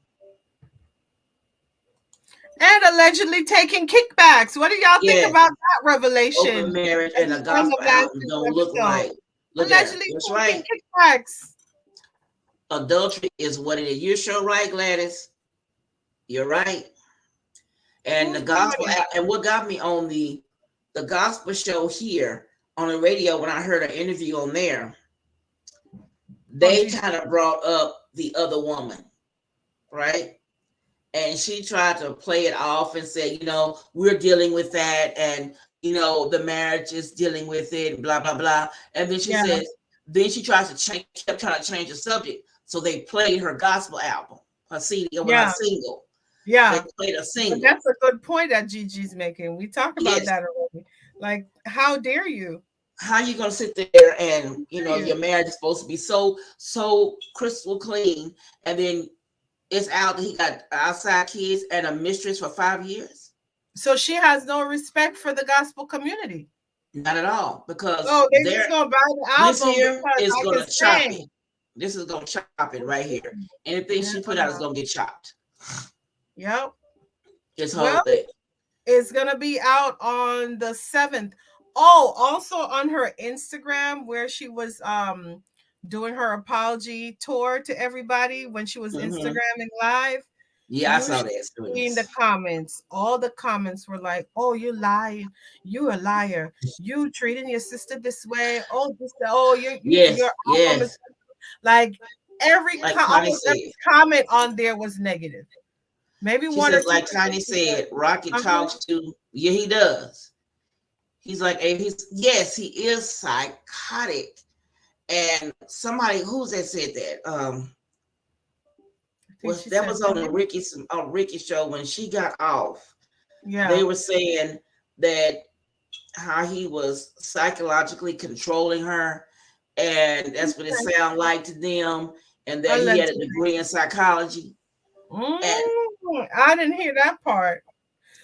And allegedly taking kickbacks. What do y'all think Yes, about that open revelation marriage at and the a end of gospel last album week's don't look episode? right. Look at her. Allegedly That's taking right. kickbacks. Adultery is what it is. You're sure right, Gladys. You're right. And the Who's gospel party? and what got me on the gospel show here on the radio when I heard an interview on there, Oh, they geez. kind of brought up the other woman, right? And she tried to play it off and say, we're dealing with that, and the marriage is dealing with it, blah blah blah. And then she Yeah, says, then she tries to kept trying to change the subject. So they played her gospel album, her CD, or her yeah, single. They yeah. played a But single. that's a good point that Gigi's making. We talked about Yes. that already. Like, how dare you? How you gonna sit there and Dare you? your marriage is supposed to be so crystal clean, and then it's out that he got outside kids and a mistress for 5 years? So she has no respect for the gospel community. Not at all, because Oh, they just gonna buy the this album here because is I can gonna chop it. sing. This is gonna chop it right here. Anything she put out is gonna get chopped. Yep. This whole Well, thing. it's gonna be out on the 7th. Oh, also on her Instagram where she was doing her apology tour to everybody when she was Mm-hmm. Instagramming live. Yeah, I You saw should that. have seen the comments. All the comments were like, "Oh, you lying! You a liar! You treating your sister this way! Oh, your Yes, album is yes. like Like Connie almost said. every comment on there was negative. Maybe She one or says, two like people Connie said, said, Rocky uh-huh. talks to, yeah, he does. He's like, yes, he is psychotic. And somebody, who's that said that? think Well, she that said was on that. the Ricky show when she got off. They Yeah. were saying that how he was psychologically controlling her, and that's what it Okay. sounded like to them, and that he had a Allegedly. degree in psychology. And I didn't hear that part.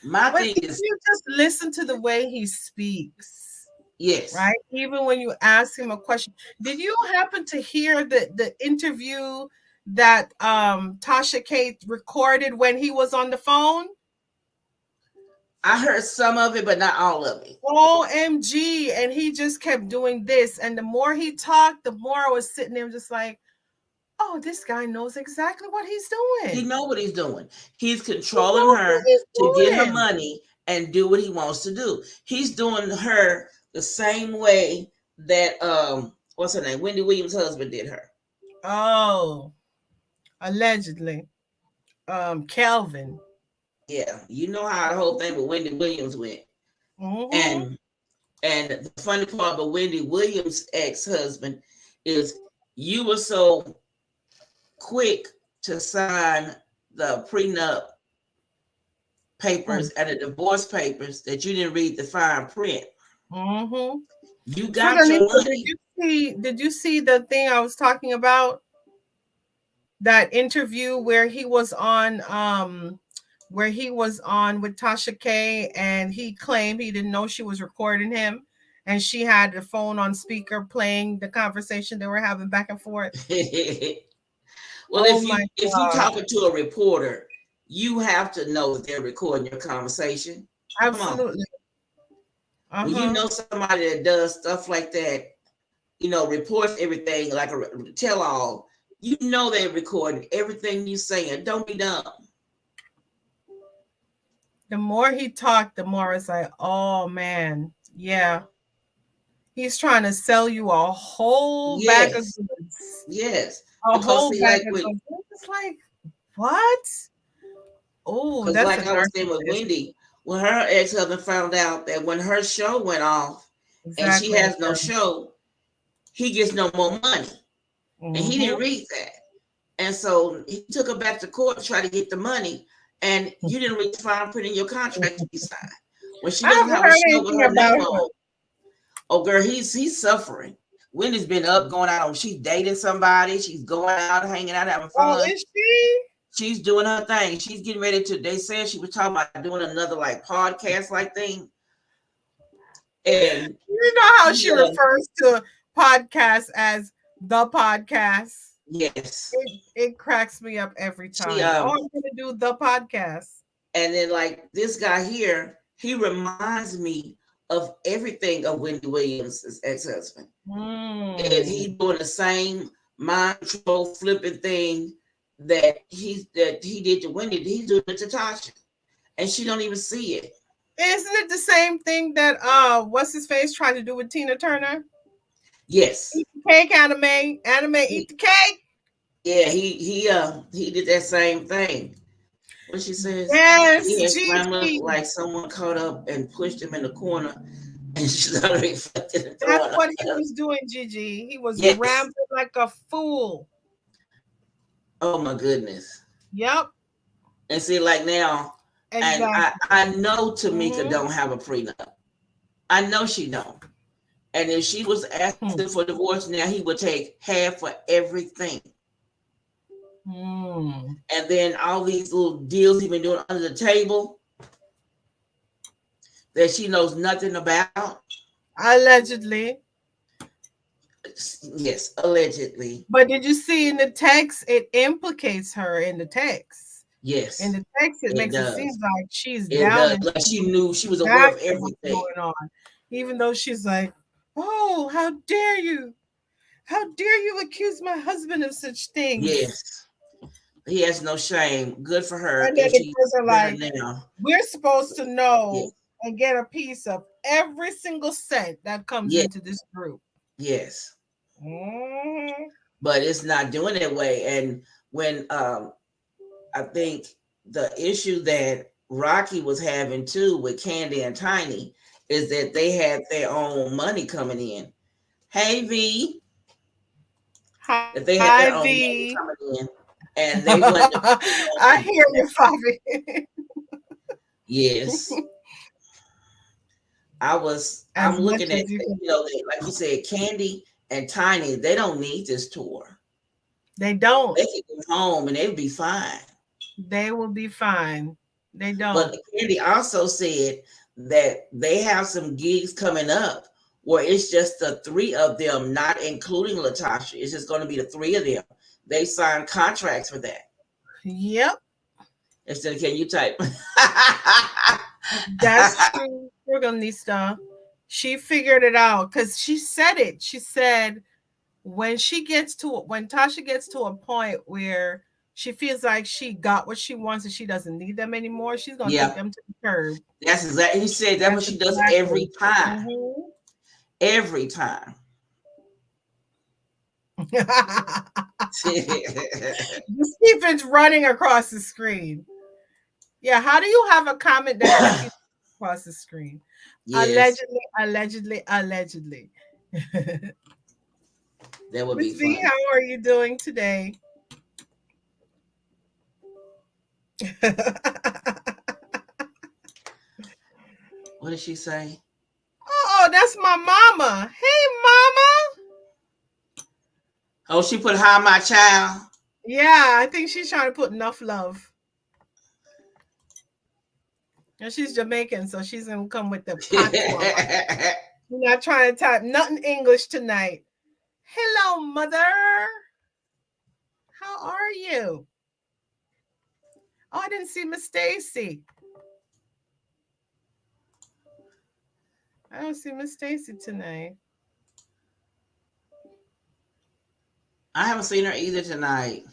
my But thing if is, you just listen to the way he speaks, yes, right? Even when you ask him a question, did you happen to hear the interview that Tasha K recorded when he was on the phone? I heard some of it, but not all of it. OMG. And he just kept doing this. And the more he talked, the more I was sitting there just like, oh, this guy knows exactly what he's He doing. know what he's doing. He's He controlling knows what her he's to get her doing. money and do what he wants to do. He's doing her the same way that what's her name? Wendy Williams' husband did her. Oh, allegedly. Calvin. Yeah, you know how the whole thing with Wendy Williams went. Mm-hmm. And the funny part about Wendy Williams' ex-husband is you were so quick to sign the prenup papers and the divorce papers that you didn't read the fine print. Mm-hmm. You got your Fernandito, money. did you see the thing I was talking about? That interview where he was on with Tasha K, and he claimed he didn't know she was recording him, and she had the phone on speaker playing the conversation they were having back and forth. Well, Oh my if you gosh. talking to a reporter, you have to know that they're recording your conversation. Come on. Absolutely. When you Uh-huh. know somebody that does stuff like that, reports everything like a tell all, you know they're recording everything you saying. Don't be dumb. The more he talked, the more it's like, oh man, yeah. He's trying to sell you a whole bag of Yes, goods. yes. A Because whole see, bag like of with goods. It's like, what? Oh, because that's a like I was saying with narcissist. Wendy, when her ex-husband found out that when her show went off and she Exactly. has no show, he gets no more money. And he Mm-hmm. didn't read that. And so he took her back to court to try to get the money. And you didn't read the fine print in your contract you signed. When she I doesn't haven't have a heard show with anything her about name her. on it, oh girl, he's suffering. Wendy's been up, going out. She's dating somebody. She's going out, hanging out, having Oh, fun. is she? She's doing her thing. She's getting ready to. They said she was talking about doing another like podcast like thing. And You know how she refers to podcasts as the podcast? yes, It cracks me up every she time. Oh, I'm gonna do the podcast. and then like this guy here, he reminds me of everything of Wendy Williams' ex-husband. And he's doing the same mind control flipping thing that he did to Wendy. He's doing it to Tasha, and she don't even see it. Isn't it the same thing that what's his face tried to do with Tina Turner? Yes. Eat the cake, anime, eat the cake. Yeah, he did that same thing. What she says, he had Yes, slammed up Gigi. like someone caught up and pushed him in the corner, and she started reflecting and That's throwing up. what he was doing, Gigi. He was Yes. rambling like a fool. Oh my goodness. Yep. And see, like now, Exactly. and I know Tamika don't have a prenup. I know she don't. And if she was asking for divorce now, he would take half for everything. And then all these little deals he been doing under the table that she knows nothing about. Allegedly. Yes, allegedly. But did you see in the text, it implicates her in the text. Yes. In the text, it makes it seem like she's it down does. and Like she knew, she was aware of everything going on. Even though she's like, oh, how dare you? How dare you accuse my husband of such things? Yes. He has no shame. Good for her. And then the girls are like, now. We're supposed to know and get a piece of every single cent that comes into this group. Yes. But it's not doing that way. And when I think the issue that Rocky was having too with Candy and Tiny is that they had their own money coming in. Hey V. Hi, that they had their own V. money coming in. and they went. I hear you, Fabi. Yes, I'm As much looking at, as you can. like you said, Candy and Tiny. They don't need this tour. They don't. They could go home and they'd be fine. They will be fine. They But don't. Candy also said that they have some gigs coming up where it's just the three of them, not including Latasha. It's just going to be the three of them. They signed contracts for that. Yep, Instead, can you type? that's true. Organista. She figured it out because she said it. She said when Tasha gets to a point where she feels like she got what she wants and she doesn't need them anymore, she's gonna take Yeah, them to the curb. that's exactly. He said that's what That's she does exactly. every time. Mhm. Every time. Stephen's running across the screen. Yeah, how do you have a comment that takes you across the screen? Yes, Allegedly, allegedly, allegedly. that would be Miss V, fun. how are you doing today? What did she say? Oh, that's my mama. Hey, mama. Oh, she put "Hi, my child." Yeah, I think she's trying to put enough love. And she's Jamaican, so she's gonna come with the patois. We're not trying to type nothing English tonight. Hello, mother. How are you? Oh, I didn't see Miss Stacy. I don't see Miss Stacy tonight. I haven't seen her either tonight.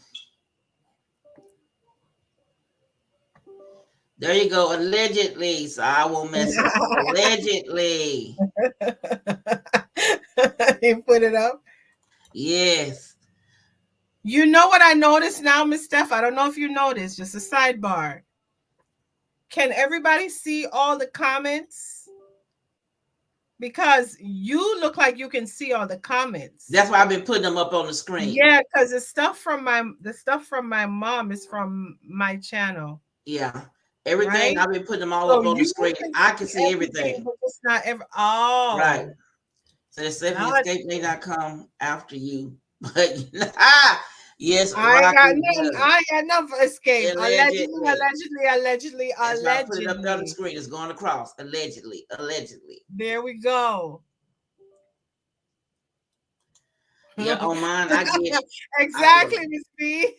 There you go, allegedly. So I won't mess it. Allegedly. You put it up. Yes. You know what I noticed now, Miss Steph? I don't know if you noticed, just a sidebar. Can everybody see all the comments? Because you look like you can see all the comments. That's why I've been putting them up on the screen. Yeah, because the stuff from my mom is from my channel. Yeah. Everything, right? I've been putting them all So up on the you screen. can I can see everything. but it's not ever. Oh, Right. So the Stephanie God. Escape may not come after you. But yes, I ain't got Rocky nothing. does. I ain't got nothing for Escape. Allegedly. Allegedly. That's why I put it up there on the screen. It's going across. Allegedly. There we go. Yeah, on mine, I get exactly, Miss B.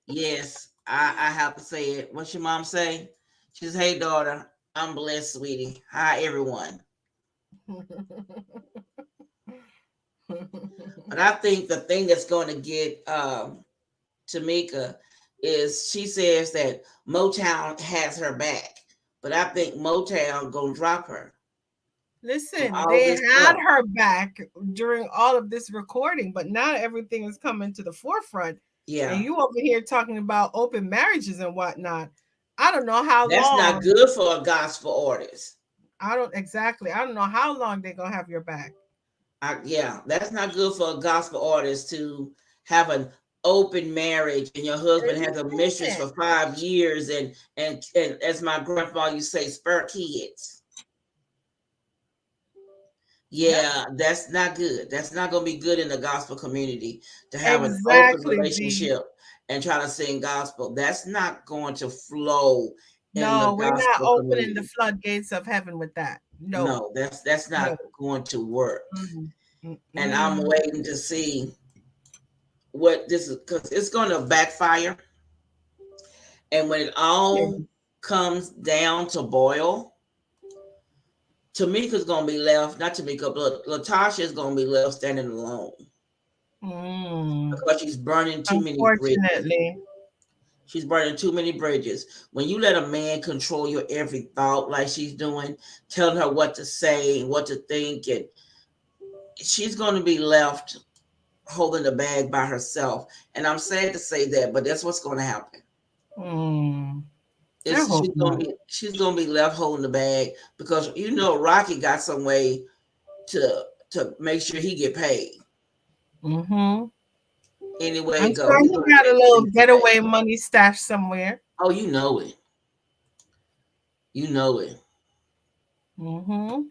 Yes, I have to say it. What's your mom say? She says, "Hey, daughter, I'm blessed, sweetie. Hi, everyone." But I think the thing that's going to get Tamika is she says that Motown has her back, but I think Motown gonna drop her. Listen, they had her back during all of this recording, but now everything is coming to the forefront. Yeah. And you over here talking about open marriages and whatnot. I don't know how long. That's not good for a gospel artist. I don't know how long they're gonna have your back. Yeah, that's not good for a gospel artist to have an open marriage and your husband has a mistress for 5 years and as my grandfather used to say, spur kids. Yeah, that's not good. That's not going to be good in the gospel community to have an open relationship and try to sing gospel. That's not going to flow. No, we're not opening the floodgates of heaven with that. No, that's not going to work. Mm-hmm. And I'm waiting to see what this is, because it's going to backfire. And when it all comes down to boil, Tamika's gonna be left, not Tamika, but Latasha is gonna be left standing alone. Because she's burning too many bridges. She's burning too many bridges. When you let a man control your every thought like she's doing, telling her what to say and what to think, and she's gonna be left holding the bag by herself. And I'm sad to say that, but that's what's gonna happen. She's gonna be left holding the bag because Rocky got some way to make sure he get paid. Anyway, I'm it go. sure he got a little getaway money stashed somewhere. Oh, you know it. You know it. Mm-hmm.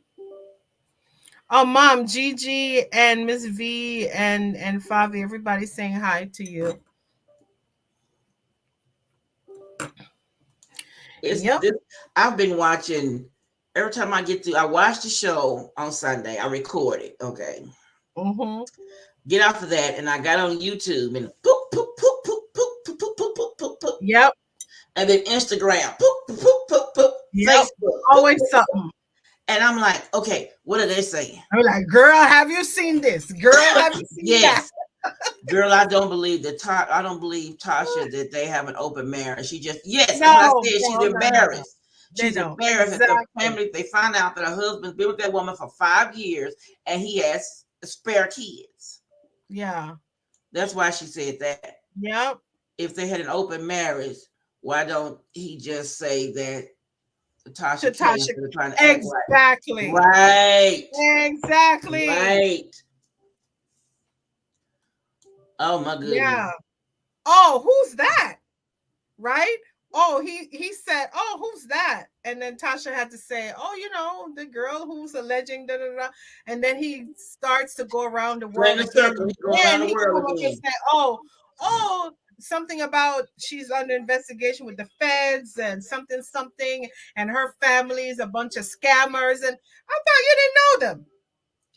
Oh, Mom, Gigi and Miss V and Favi, everybody saying hi to you. Yep. I've been watching. Every time I get through, I watch the show on Sunday. I record it. Okay. Mm-hmm. Get off of that, and I got on YouTube and poop, poop, poop, poop, poop, poop, poop, poop, poop, poop, poop. Yep. And then Instagram, poop, poop, poop, poop, poop. Yep. Facebook, Always poop, something. And I'm like, okay, what are they saying? I'm like, girl, have you seen this? Girl, have you seen yes. that? Girl, I don't believe that. I don't believe Tasha that they have an open marriage. She just yes. No, That's what I said. She's no, embarrassed. They She's don't. embarrassed Exactly. at the family. They find out that her husband's been with that woman for 5 years and he has spare kids. Yeah. That's why she said that. Yep. If they had an open marriage, why don't he just say that Tasha came to trying to act exactly. Right. Exactly. Right. Oh my goodness. Yeah. Oh, who's that? Right? Oh, he said, oh, who's that? And then Tasha had to say, oh, you know, the girl who's alleging, da, da, da. And then he starts to go around the world again. And he come up and say, oh, something about she's under investigation with the feds and something, and her family is a bunch of scammers. And I thought you didn't know them.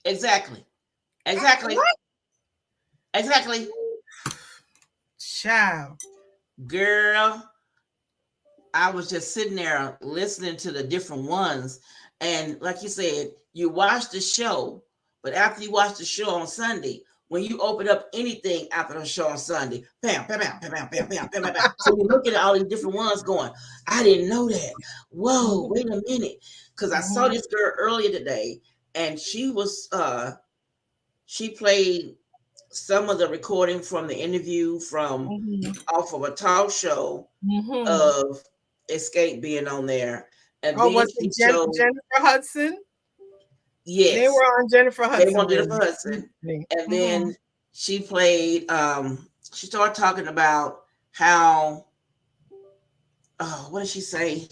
Exactly. Exactly. Child. Girl, I was just sitting there listening to the different ones. And like you said, you watch the show, but after you watch the show on Sunday, when you open up anything after the show on Sunday, bam, bam, bam, bam, bam, bam, bam, bam, bam, bam. So you're looking at all these different ones going, I didn't know that. Whoa, wait a minute. Because I saw this girl earlier today, and she played some of the recording from the interview from off of a talk show of Xscape being on there. And then was it Jennifer Hudson? Yes. They were on Jennifer Hudson. They were on Jennifer Hudson. And then she played, she started talking about how, what did she say?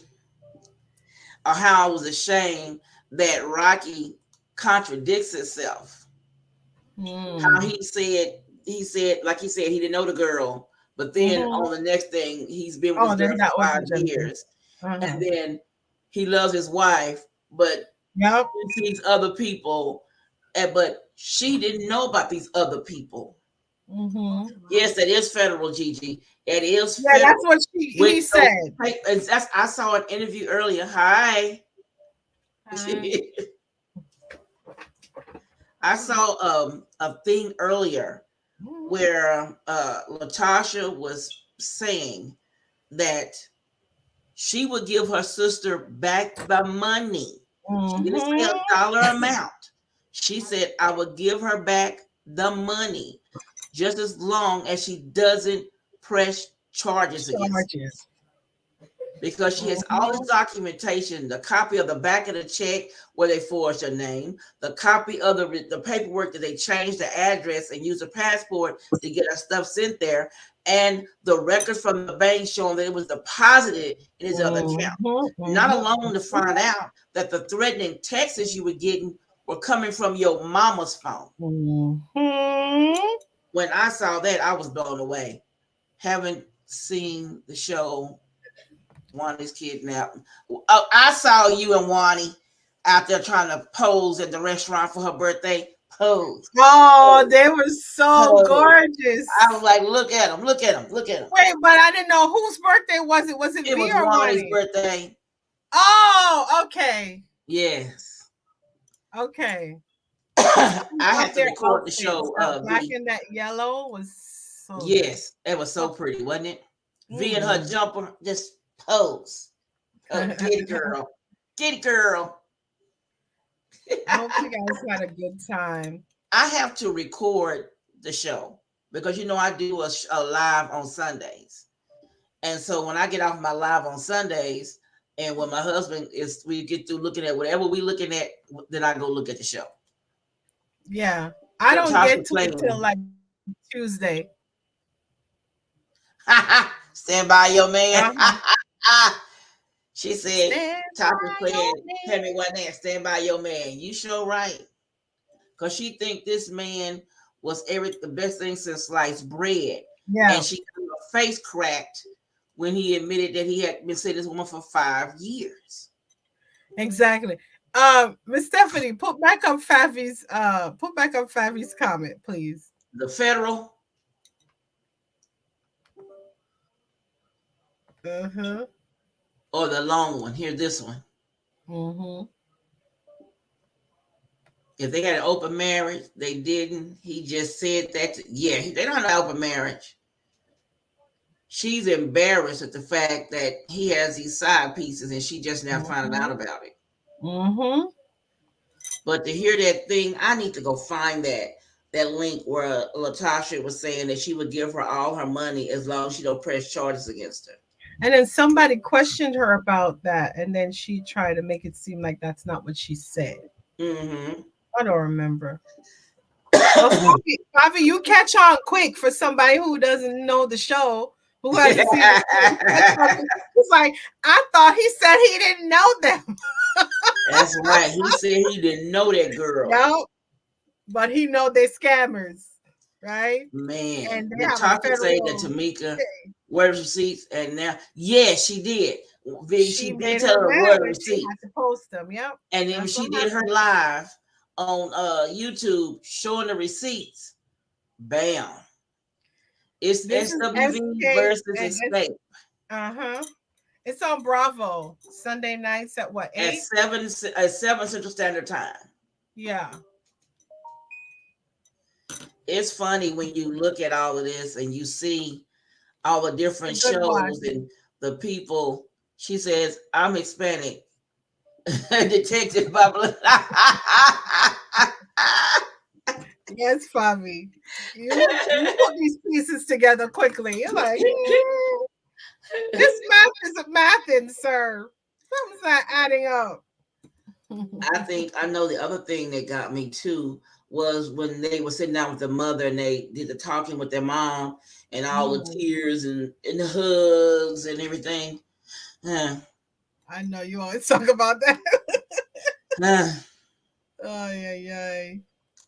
Or how I was ashamed that Rocky contradicts himself. How he said, like he said, he didn't know the girl, but then on the next thing, he's been with her for 5 years. And then he loves his wife, but he sees other people, but she didn't know about these other people. Yes, that is federal, Gigi. It is federal. That's what he said. I saw an interview earlier. Hi. I saw a thing earlier where Latasha was saying that she would give her sister back the money. She didn't say a dollar amount. She said, I would give her back the money just as long as she doesn't press charges against her. Because she has all this documentation, the copy of the back of the check where they forged her name, the copy of the paperwork that they changed the address and used a passport to get her stuff sent there, and the records from the bank showing that it was deposited in his other account. Not alone to find out that the threatening texts you were getting were coming from your mama's phone. When I saw that, I was blown away. Haven't seen the show Wani's kidnapped. Oh, I saw you and Wani out there trying to pose at the restaurant for her birthday. Pose. Oh, they were so gorgeous. I was like, look at them. Wait, but I didn't know whose birthday was it. Was it V or Wani's birthday? Oh, okay. Yes. Okay. I had to record the show. Black and that yellow was so yes, it was so pretty, wasn't it? V and her jumper just pose. Kitty girl. I hope you guys had a good time. I have to record the show because I do a live on Sundays. And so when I get off my live on Sundays and when my husband we get through looking at whatever we looking at, then I go look at the show. Yeah. I don't get to it till like Tuesday. Stand by your man. Uh-huh. She said, Stand Tasha by said, your tell me man. what name, stand by your man. You sure right. Because she think this man was the best thing since sliced bread. Yeah, And she got her face cracked when he admitted that he had been seeing this woman for 5 years. exactly. Miss Stephanie, put back up Favi's comment, please. The federal Uh-huh. or the long one. Here, this one. Mm-hmm. If they had an open marriage, they didn't. He just said that. Yeah, they don't have an open marriage. She's embarrassed at the fact that he has these side pieces and she just now finding Mm-hmm. out about it. Mm-hmm. But to hear that thing, I need to go find that link where Latasha was saying that she would give her all her money as long as she don't press charges against her. And then somebody questioned her about that, and then she tried to make it seem like that's not what she said. Mm-hmm. I don't remember. Well, Favi, you catch on quick for somebody who doesn't know the show, who hasn't seen the show. It's like, I thought he said he didn't know them. That's right. He said he didn't know that girl. No, but he know they're scammers, right? Man, And they have a Latasha said that federal. Tamika word receipts, and now, yeah, she did. She She did made tell her her mad word when she receipt, had to post them. Yep, and then when that's what she did her happened. live on YouTube showing the receipts, bam, it's This is SWV Xscape versus and Xscape uh-huh. It's on Bravo Sunday nights at what, at 8? 7 Central Standard Time. Yeah. It's funny when you look at all of this and you see all the A different good watch. shows and the people. She says, "I'm Hispanic." Detective Bubble. Yes, Fabi. You put these pieces together quickly. You're like, this math isn't mathing, sir. Something's not adding up. I think I know the other thing that got me too was when they were sitting down with the mother and they did the talking with their mom and all the tears and the hugs and everything. I know you always talk about that. Oh, yeah, yeah.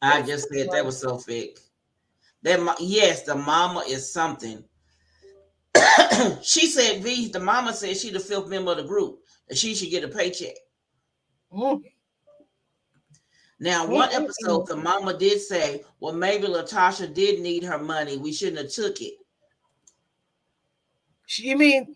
I just said that was so fake. That yes, the mama is something. She said the mama said she the fifth member of the group that she should get a paycheck. Now, one episode, the mama did say, well, maybe Latasha did need her money. We shouldn't have took it. You mean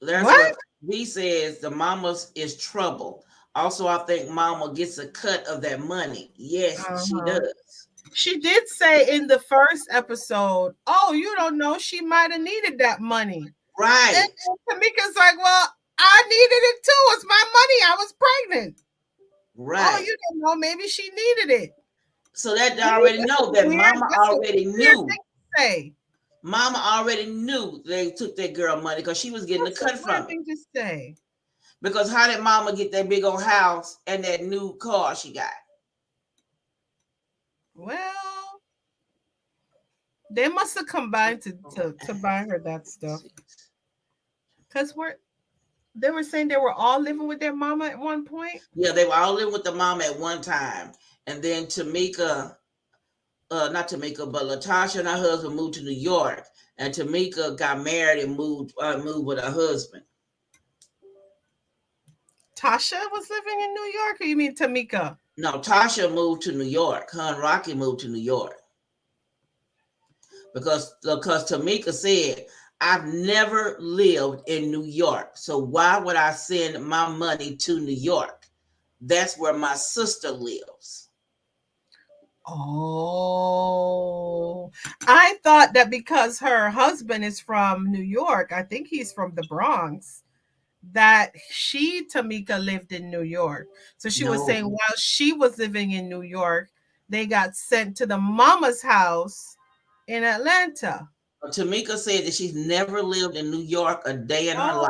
that's what V says. The mama's is trouble. Also, I think mama gets a cut of that money. Yes, she does. She did say in the first episode, oh, you don't know, she might have needed that money. Right. And Tamika's like, well, I needed it too. It's my money. I was pregnant. Right. Oh, you don't know, maybe she needed it. So that I already know that mama already knew. Say. Mama already knew they took that girl money because she was getting a cut from it. Thing to say. Because how did mama get that big old house and that new car she got? Well, they must have combined to buy her that stuff. Because they were saying they were all living with their mama at one point. Yeah, they were all living with the mama at one time. And then Tamika, not Tamika, but Latasha and her husband moved to New York. And Tamika got married and moved with her husband. Tasha was living in New York, or you mean Tamika? No, Tasha moved to New York. Her and Rocky moved to New York. Because Tamika said, I've never lived in New York. So why would I send my money to New York? That's where my sister lives. Oh, I thought that because her husband is from New York, I think he's from the Bronx, that Tamika lived in New York. So she was saying while she was living in New York, they got sent to the mama's house in Atlanta. Tamika said that she's never lived in New York a day in her life.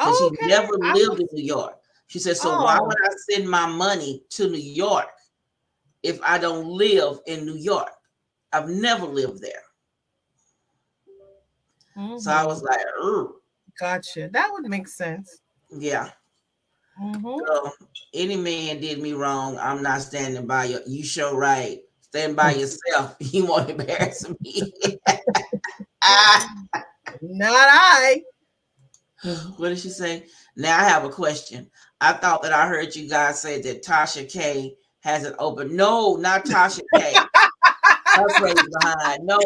So she never lived in New York. She said, so why would I send my money to New York if I don't live in New York? I've never lived there. So I was like, ooh, Gotcha. That would make sense. yeah. So any man did me wrong, I'm not standing by you. You sure right. Stand by yourself. You won't embarrass me. Ah. Not I. What did she say? Now I have a question. I thought that I heard you guys say that Tasha K has an open. No, not Tasha K. Her phrase behind. No,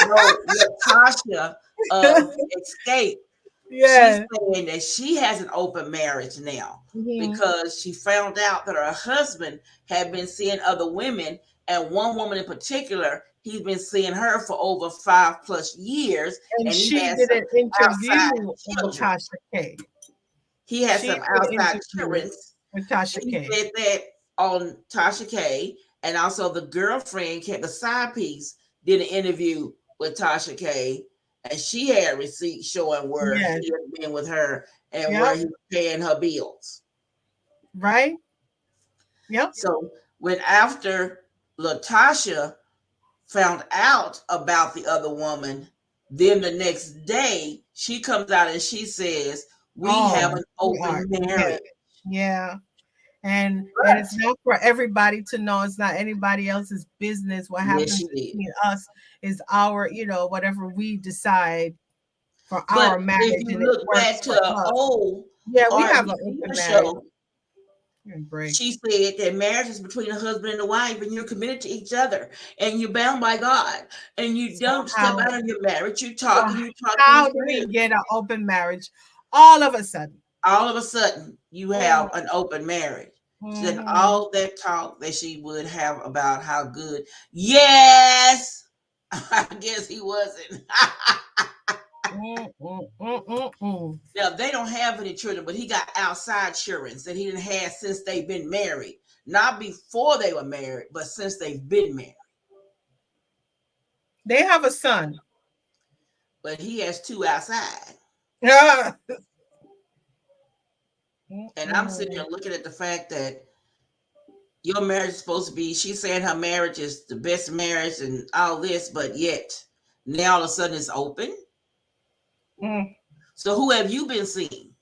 look, Tasha of Xscape. She's Yeah. saying that she has an open marriage now because she found out that her husband had been seeing other women, and one woman in particular, he's been seeing her for over 5+ years, And and he she has did some an interview outside on children. Tasha K. He has She some did an outside interview children. with Tasha He K. said that on Tasha K, and also the girlfriend, the side piece, did an interview with Tasha K, and she had receipts showing where Yes. he had been with her and where Yep. he was paying her bills. Right? Yep. So when after Latasha found out about the other woman, then the next day she comes out and she says, "We have an open Yeah. marriage." Yeah. And But it's not for everybody to know. It's not anybody else's business. What yes, happens she did. between us is our, whatever we decide for But our marriage, if you and it look back works to for an us. old Yeah, we have an RBC open marriage. show, Break. she said that marriage is between a husband and a wife, and you're committed to each other, and you're bound by God, and you So don't step out of your marriage. You talk so and you talk how things do we through. get an open marriage all of a sudden? All of a sudden, you have an open marriage. She said all that talk that she would have about how good. Yes, I guess he wasn't. Now they don't have any children, but he got outside children that he didn't have since they've been married. Not before they were married, but since they've been married. They have a son. But he has 2 outside. Yeah. And I'm sitting there looking at the fact that your marriage is supposed to be, she's saying her marriage is the best marriage and all this, but yet now all of a sudden it's open. So who have you been seeing?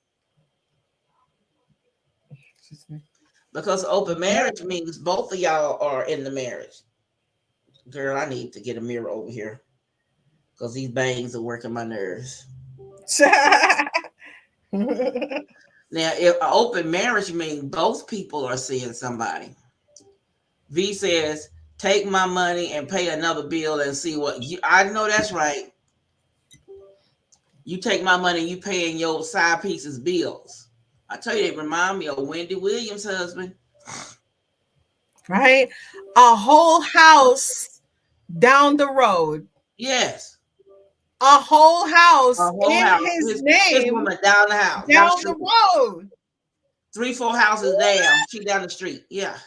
Because open marriage means both of y'all are in the marriage. Girl, I need to get a mirror over here because these bangs are working my nerves. Now, if an open marriage means both people are seeing somebody. V says, take my money and pay another bill and see what you. I know that's right. You take my money, you paying your side pieces bills. I tell you, they remind me of Wendy Williams' husband. Right? A whole house down the road. Yes. A whole house A whole in house. his His name woman down the house. down the road. 3-4 houses down. She down the street. Yeah.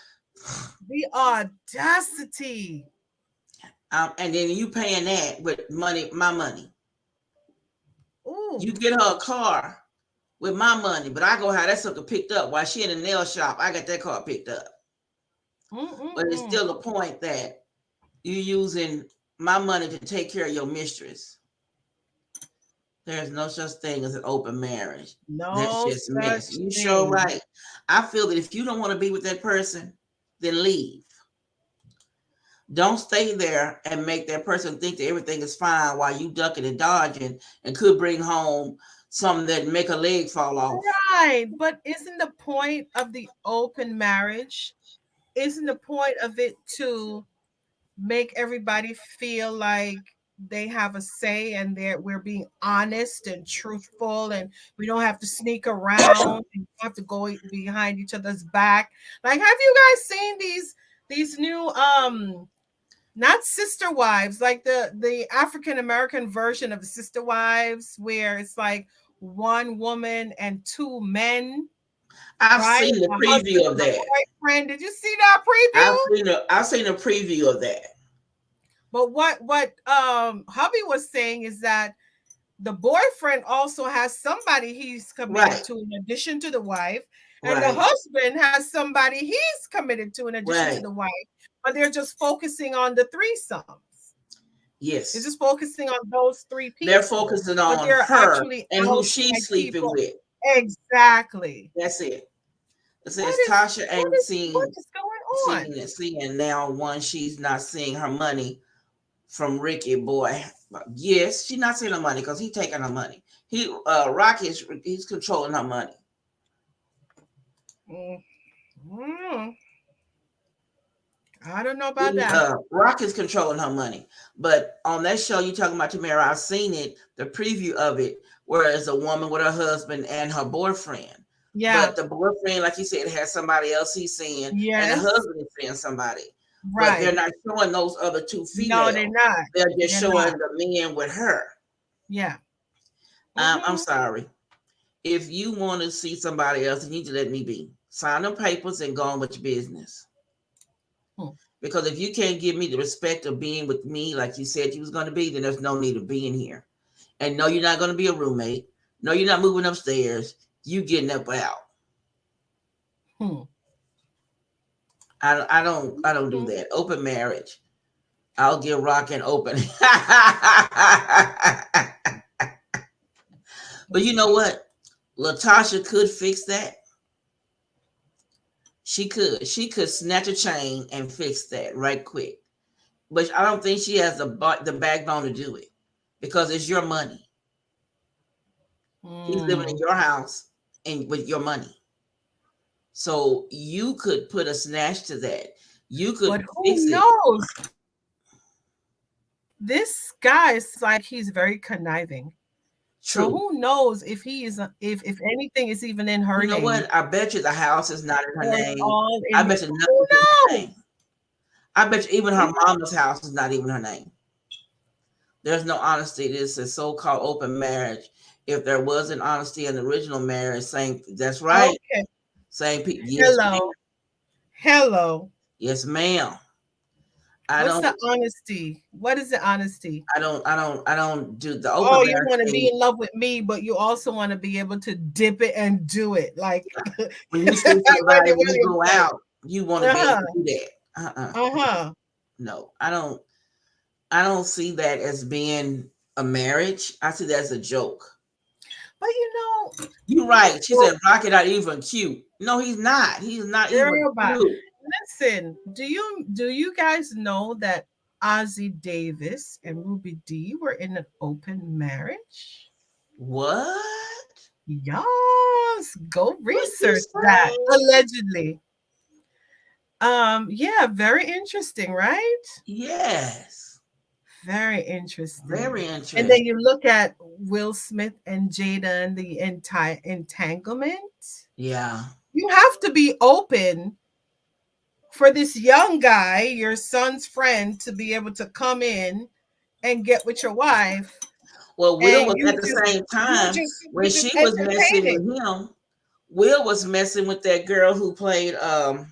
The audacity. And then you paying that with money, my money. Ooh. You get her a car with my money, but I go have that sucker picked up while she in the nail shop. I got that car picked up. But it's still the point that you're using my money to take care of your mistress. There's no such thing as an open marriage. No, that's just mess. You sure right. I feel that if you don't want to be with that person, then leave. Don't stay there and make that person think that everything is fine while you ducking and dodging and could bring home something that make a leg fall off. Right. But isn't the point of the open marriage, isn't the point of it to make everybody feel like they have a say and we're being honest and truthful, and we don't have to sneak around and have to go behind each other's back? Like, have you guys seen these new not sister wives, like the African American version of the sister wives, where it's like one woman and 2 men? I've seen the preview of that. Boyfriend. Did you see that preview? I've seen a preview of that. But what hubby was saying is that the boyfriend also has somebody he's committed to in addition to the wife, and the husband has somebody he's committed to in addition to the wife, but they're just focusing on the threesomes. It's Yes. just focusing on those three They're people, focusing but on there are her actually and who outside she's sleeping people. with. Exactly. That's it. It What says is Tasha ain't what seen is going on? seeing now one she's not seeing her money from Ricky boy. Yes, she's not seeing her money because he's taking her money. Rocky he's controlling her money. Mm, I don't know about that. Rock is controlling her money. But on that show you talking about Tamara, I've seen it, the preview of it, where it's a woman with her husband and her boyfriend. Yeah. But the boyfriend, like you said, has somebody else he's seeing, and the Yes. husband is seeing somebody. But they're Right. not showing those other two No, they're females. not. They're just They're showing not. the men with her. Yeah. I'm Mm-hmm. sorry. If you want to see somebody else, you need to let me be. Sign them papers and go on with your business. Because if you can't give me the respect of being with me like you said you was going to be, then there's no need of being here. And no, you're not going to be a roommate. No, you're not moving upstairs. You getting up out. Hmm. I don't do that. Open marriage. I'll get rocking open. But you know what? Latasha could fix that. She could. She could snatch a chain and fix that right quick. But I don't think she has the backbone to do it because it's your money. He's living in your house and with your money. So you could put a snatch to that. You could But fix who it. knows? This guy is like he's very conniving. So True. who knows if he is if anything is even in her You know name what? I bet you the house is not in her or it's name. all I in bet you nothing's who in her knows? name. I bet you even Who her knows? mama's house is not even her name. There's no honesty. This is so-called open marriage. If there was an honesty in the original marriage, saying that's right. Okay. Same people. Yes, ma'am. Hello. Hello. Yes, ma'am. I What's don't. the honesty? What is the honesty? I don't do the open Oh, you marriage want to be thing. in love with me, but you also want to be able to dip it and do it. Like When you see Wendy somebody when you Williams go said. out, you want to be able Uh-huh. to do that. Uh-huh. No, I don't. I don't see that as being a marriage. I see that as a joke. But you know, You're right. She said Rocket not even cute. No, he's not. He's not even girl, but cute. listen, do you guys know that Ozzy Davis and Ruby D were in an open marriage? What? Yes, go What you research that. say? Allegedly. Yeah, very interesting, right? Yes. Very interesting. Very And then interesting. you look at Will Smith and Jada and the entire entanglement. Yeah. You have to be open for this young guy, your son's friend, to be able to come in and get with your wife, Well, Will and was at the same time when you she just was messing entertaining. with him. Will was messing with that girl who played what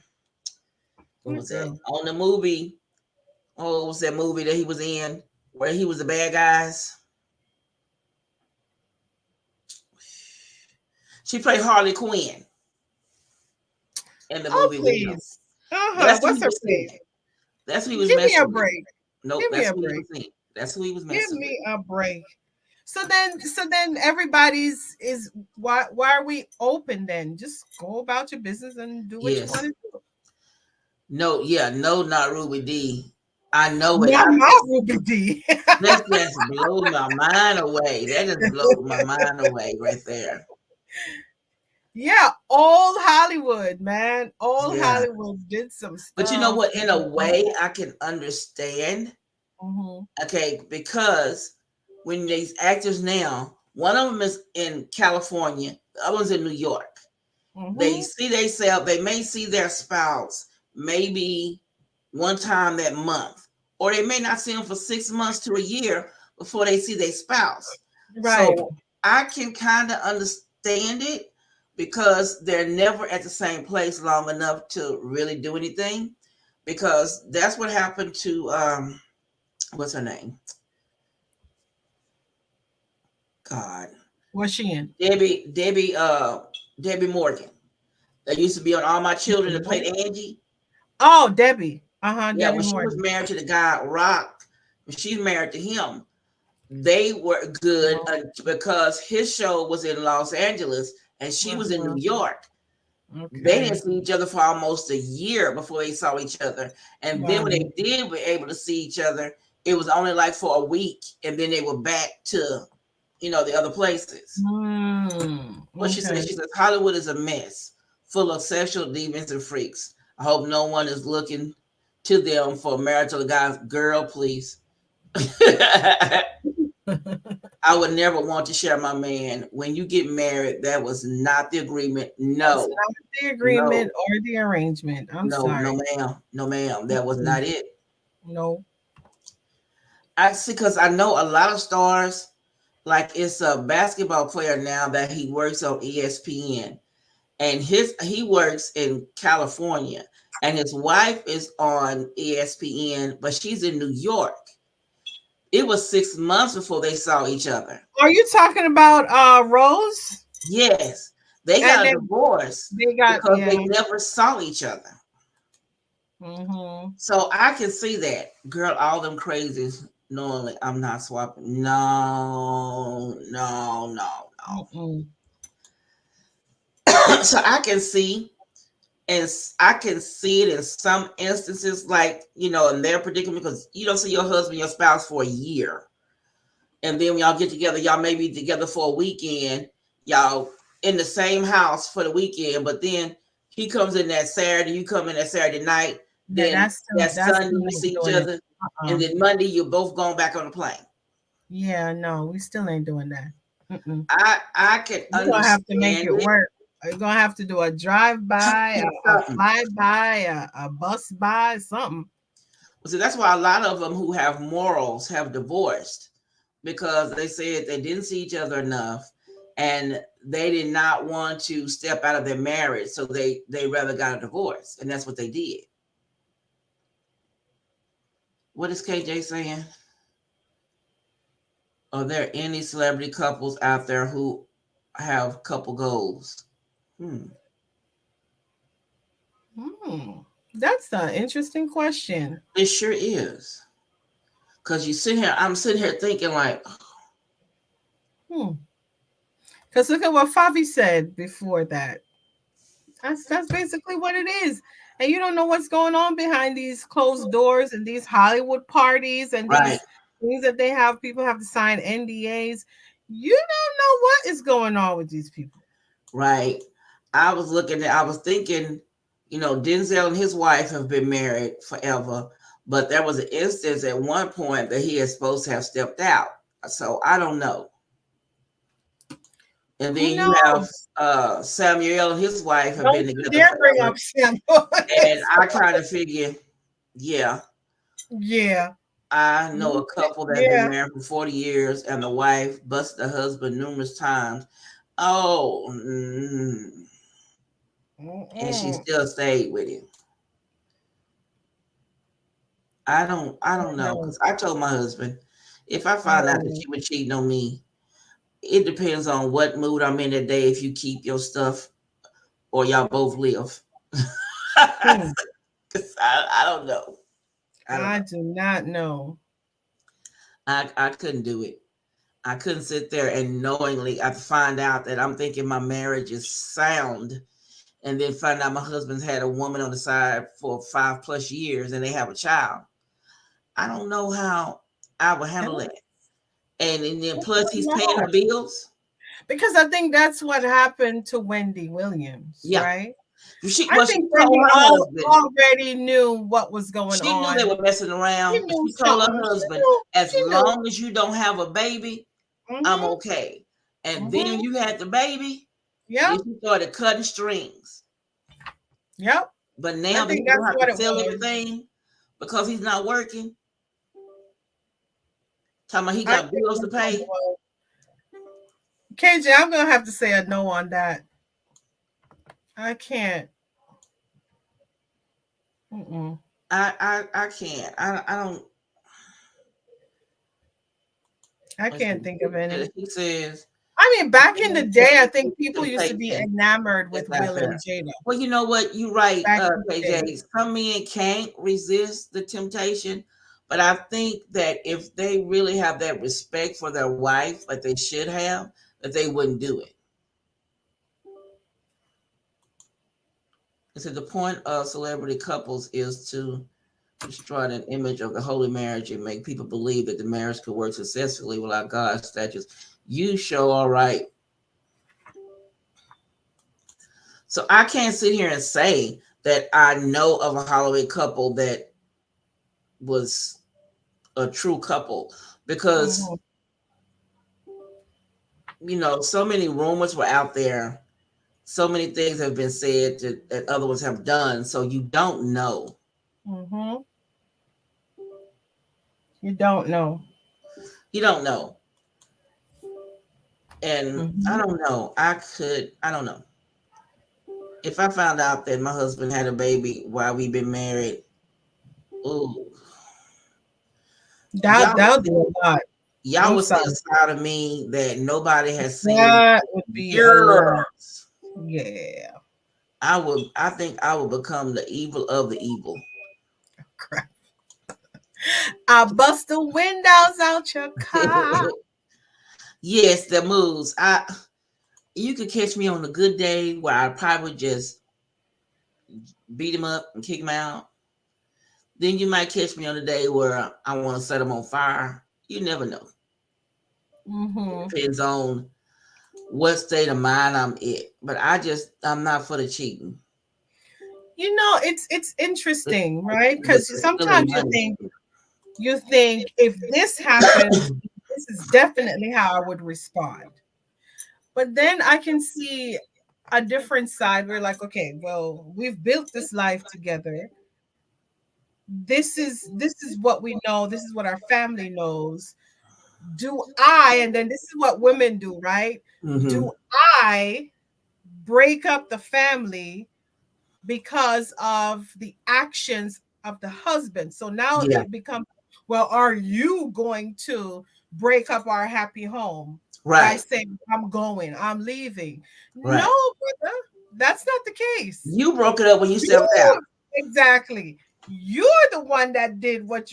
What was that girl? on the movie? Oh, what was that movie that he was in where he was the bad guys? She played Harley Quinn in the Oh, movie with him. please. Uh-huh. That's who What's he her was face? seeing. That's who he was Give me a messing with. break. Nope, Give me that's a who he break. was seeing. That's who he was Give messing with. me a break. So then everybody's is why are we open then? Just go about your business and do what you want Yes. to do. No, yeah, no, not Ruby D. I know it. Not my Ruby D. That just blows my mind away. That just blows my mind away right there. Yeah, old Hollywood, man. Old Yeah. Hollywood did some But you know stuff. what? In a way, I can understand. Mm-hmm. Okay, because when these actors now, one of them is in California, the other one's in New York. They Mm-hmm. see themselves, they may see their spouse maybe one time that month, or they may not see them for 6 months to a year before they see their spouse. Right. So I can kind of understand it because they're never at the same place long enough to really do anything. Because that's what happened to what's her name? God. What's she in? Debbie Morgan. That used to be on All My Children that played Angie. Oh, Debbie. Uh-huh, Yeah, Debbie when she was Morgan. married to the guy Rock, she's married to him. They were good because his show was in Los Angeles and she was in New York. They didn't see each other for almost a year before they saw each other. And then when they did were able to see each other, it was only like for a week. And then they were back to, the other places. What she said, she says, Hollywood is a mess full of sexual demons and freaks. I hope no one is looking to them for marital guys. Girl, please. I would never want to share my man. When you get married, that was not the agreement. No. That's not the agreement or the arrangement. I'm sorry. No, ma'am. No, ma'am. That was not it. No. I see, because I know a lot of stars, like it's a basketball player now that he works on ESPN. And he works in California. And his wife is on ESPN, but she's in New York. It was 6 months before they saw each other. Are you talking about Rose? Yes. They got a divorce because they never saw each other. Mm-hmm. So I can see that. Girl, all them crazies, knowingly, I'm not swapping. No. Mm-mm. So I can see, and I can see it in some instances, like, in their predicament, because you don't see your husband, your spouse for a year. And then when y'all get together, y'all may be together for a weekend, y'all in the same house for the weekend, but then he comes in that Saturday, you come in that Saturday night, then that Sunday you see each other, and then Monday you're both going back on the plane. Yeah, no, we still ain't doing that. Mm-mm. I can understand. You're gonna have to make it work. You're gonna have to do a drive-by, a fly-by, a bus-by, something. So that's why a lot of them who have morals have divorced, because they said they didn't see each other enough and they did not want to step out of their marriage. So they rather got a divorce, and that's what they did. What is KJ saying? Are there any celebrity couples out there who have couple goals? That's an interesting question. It sure is. Because I'm sitting here thinking like, Because look at what Favi said before that. That's basically what it is. And you don't know what's going on behind these closed doors and these Hollywood parties and these things that they have. People have to sign NDAs. You don't know what is going on with these people. Right. I was thinking, Denzel and his wife have been married forever, but there was an instance at one point that he is supposed to have stepped out. So I don't know. And then you have Samuel and his wife have been together. Dare bring up Samuel. And I kind of figure, yeah. I know a couple that have been married for 40 years, and the wife busted the husband numerous times. And she still stayed with him. I don't know, because I told my husband, if I find out that you were cheating on me, it depends on what mood I'm in that day, if you keep your stuff or y'all both live. I don't know. I do not know. I couldn't do it. I couldn't sit there and knowingly I find out that I'm thinking my marriage is sound, and then find out my husband's had a woman on the side for 5+ years and they have a child. I don't know how I would handle that. And then plus he's paying the bills. Because I think that's what happened to Wendy Williams, right? I think Wendy already knew what was going on. She knew they were messing around. She told her husband, as long as you don't have a baby, I'm okay. And then you had the baby, then you started cutting strings. Yep. But now they don't have to sell everything because he's not working. Talking about he got bills to pay. KJ, I'm gonna have to say a no on that. I can't. I can't. I don't. I can't think of any. He says. I mean, back in the day, I think people used to be enamored with Will and Jada. Well, you know what? You're right, KJ. Some men can't resist the temptation, But I think that if they really have that respect for their wife, like they should have, that they wouldn't do it. So the point of celebrity couples is to destroy an image of the holy marriage and make people believe that the marriage could work successfully without God's statutes. You show all right. So I can't sit here and say that I know of a Hollywood couple that was a true couple because so many rumors were out there, so many things have been said that other ones have done, so you don't know. You don't know. And I don't know. I don't know. If I found out that my husband had a baby while we've been married, ooh, that would be a lot. Y'all would see a side of me that nobody has seen. That would be years. Yeah. I think I would become the evil of the evil. Crap. I bust the windows out your car. Yes, the moves. You could catch me on a good day where I probably just beat him up and kick him out. Then you might catch me on a day where I want to set him on fire. You never know. Depends on what state of mind I'm in. But I'm not for the cheating. It's interesting, right? Because sometimes you think if this happens, this is definitely how I would respond. But then I can see a different side. We're like, okay, well, we've built this life together. This is what we know. This is what our family knows. And then this is what women do, right? Do I break up the family because of the actions of the husband? So now it becomes, well, are you going to break up our happy home by saying, I'm leaving? Right. No, brother, that's not the case. You broke it up when you stepped out. Exactly. You're the one that did what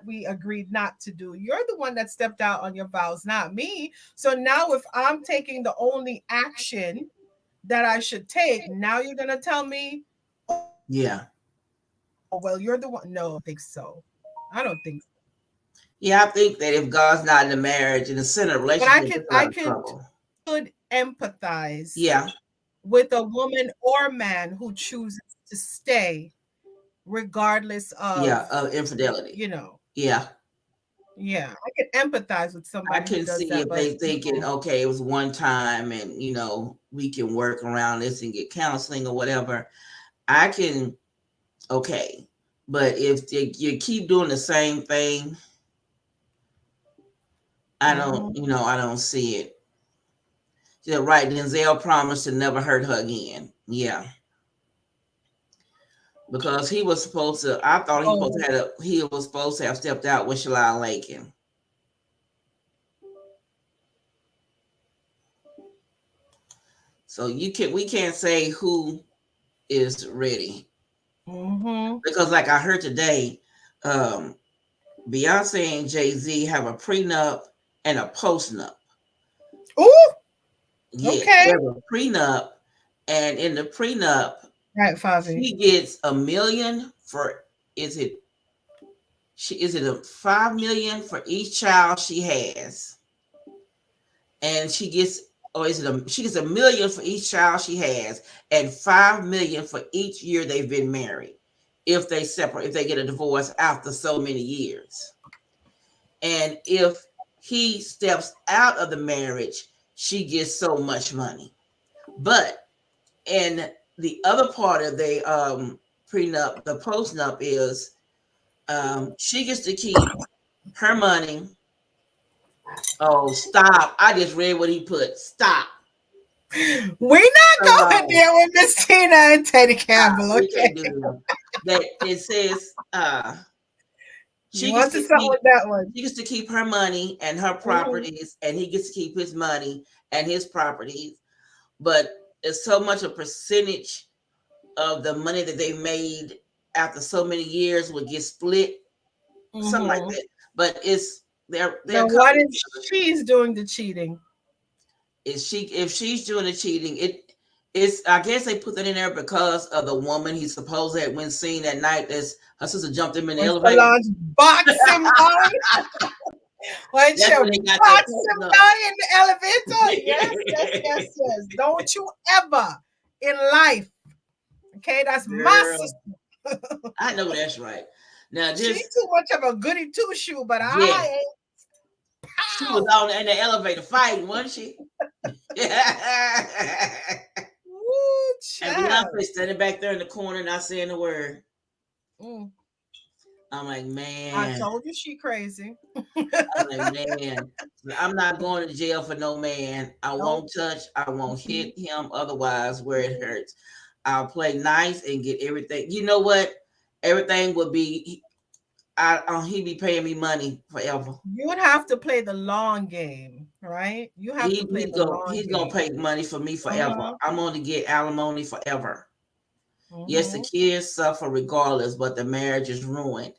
we agreed not to do. You're the one that stepped out on your vows, not me. So now if I'm taking the only action that I should take, now you're going to tell me, yeah, oh, well, you're the one. No, I think so. I don't think so. Yeah, I think that if God's not in the marriage, in the center of relationship, I could empathize with a woman or man who chooses to stay regardless of infidelity. Yeah, I can empathize with somebody. I can see if they thinking, okay, it was one time, and we can work around this and get counseling or whatever. I can, okay, but if you keep doing the same thing, I don't, I don't see it. Yeah, right. Denzel promised to never hurt her again. Yeah. Because he was supposed to, I thought he was supposed to have stepped out with Shalal Lakin. So we can't say who is ready. Because like I heard today, Beyonce and Jay-Z have a prenup and a postnup. Ooh. Yeah, okay. They have a prenup, and in the prenup, right, Favi, she gets $1 million for is it a $5 million for each child she has, and she gets she gets $1 million for each child she has, and $5 million for each year they've been married. If they get a divorce after so many years, and if he steps out of the marriage, she gets so much money. But in the other part of the prenup, the postnup is she gets to keep her money. Oh, stop. I just read what he put. Stop. We're not going there with Miss Tina and Teddy Campbell. Okay. We can't do that. That it says she gets to keep that one. She gets to keep her money and her properties, and he gets to keep his money and his properties. But it's so much a percentage of the money that they made after so many years would get split. something like Mm-hmm. that. But it's they're Now, what coming if together. she's doing the cheating? Is she if she's doing the cheating, it's I guess they put that in there because of the woman he supposedly had went seen that night. That's her sister jumped him in the When elevator. Solange box him down, when she That's when they got that box him posted up. down in the elevator. Yes, yes, yes, yes. Don't you ever in life. Okay, that's my Girl, sister. I know that's right. Now She this, too much of a goody two shoe, but yeah, I ain't. she was Pow! on in the elevator fighting, wasn't she? Woo, And child. Beyonce standing back there in the corner, not saying a word. Mm, I'm like, I man. told you she crazy. I'm like, man. I'm not going to jail for no man. I Nope. won't touch. I won't Mm-mm. hit him. Otherwise, where it hurts, I'll play nice and get everything. You know what? Everything would be. He'd be paying me money forever. You would have to play the long game, right? You have to play the long He's gonna game. pay money for me forever. Uh-huh. I'm gonna get alimony forever. Yes, the Mm-hmm. kids suffer regardless, but the marriage is ruined.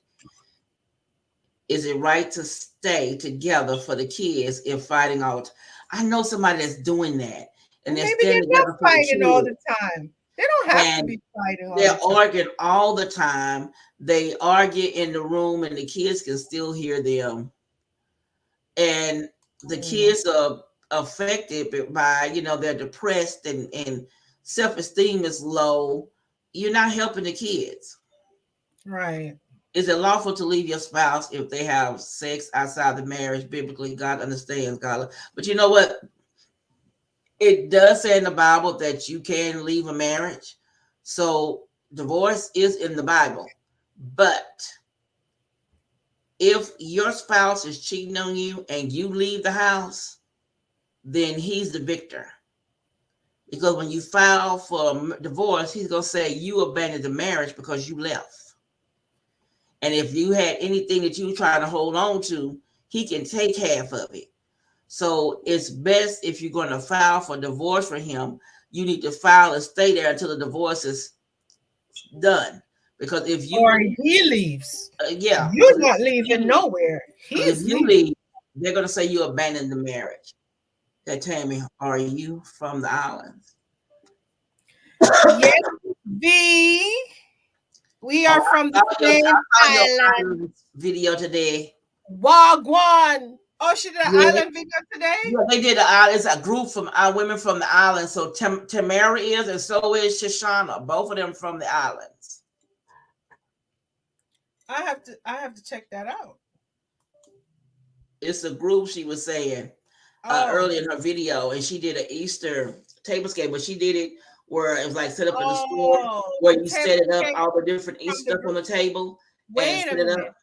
Is it right to stay together for the kids if fighting out? I know somebody that's doing that and Well, they're maybe standing they're not together for the fighting all kids. the time. They don't have to And be fighting all the they're time. arguing all the time. They argue in the room and the kids can still hear them. And the Mm, kids are affected by, they're depressed and self-esteem is low. You're not helping the kids. right. Is it lawful to leave your spouse if they have sex outside the marriage? Biblically, God understands, God. But you know what? It does say in the Bible that you can leave a marriage. So divorce is in the Bible. But if your spouse is cheating on you and you leave the house, then he's the victor. Because when you file for a divorce, he's going to say you abandoned the marriage because you left. And if you had anything that you were trying to hold on to, he can take half of it. So it's best if you're going to file for divorce for him, you need to file and stay there until the divorce is done. Because if Or you, he leaves. yeah, You're not leaving nowhere. because if He's you leaving. leave, they're going to say you abandoned the marriage. That Tammy, are you from the islands? Yes, V. We Oh, are from the I same saw your island. island video today. Wagwan. Oh, she did an Yeah, island video today? yeah, they did. It's a group from women from the island. So Tamara is, and so is Shoshana. Both of them from the islands. I have to check that out. It's a group she was saying Oh. early in her video, and she did an Easter tablescape, but she did it where it was like set up in the store Oh, where the you set it up, tablescape all the different from Easter the stuff on the table and wait a set it up.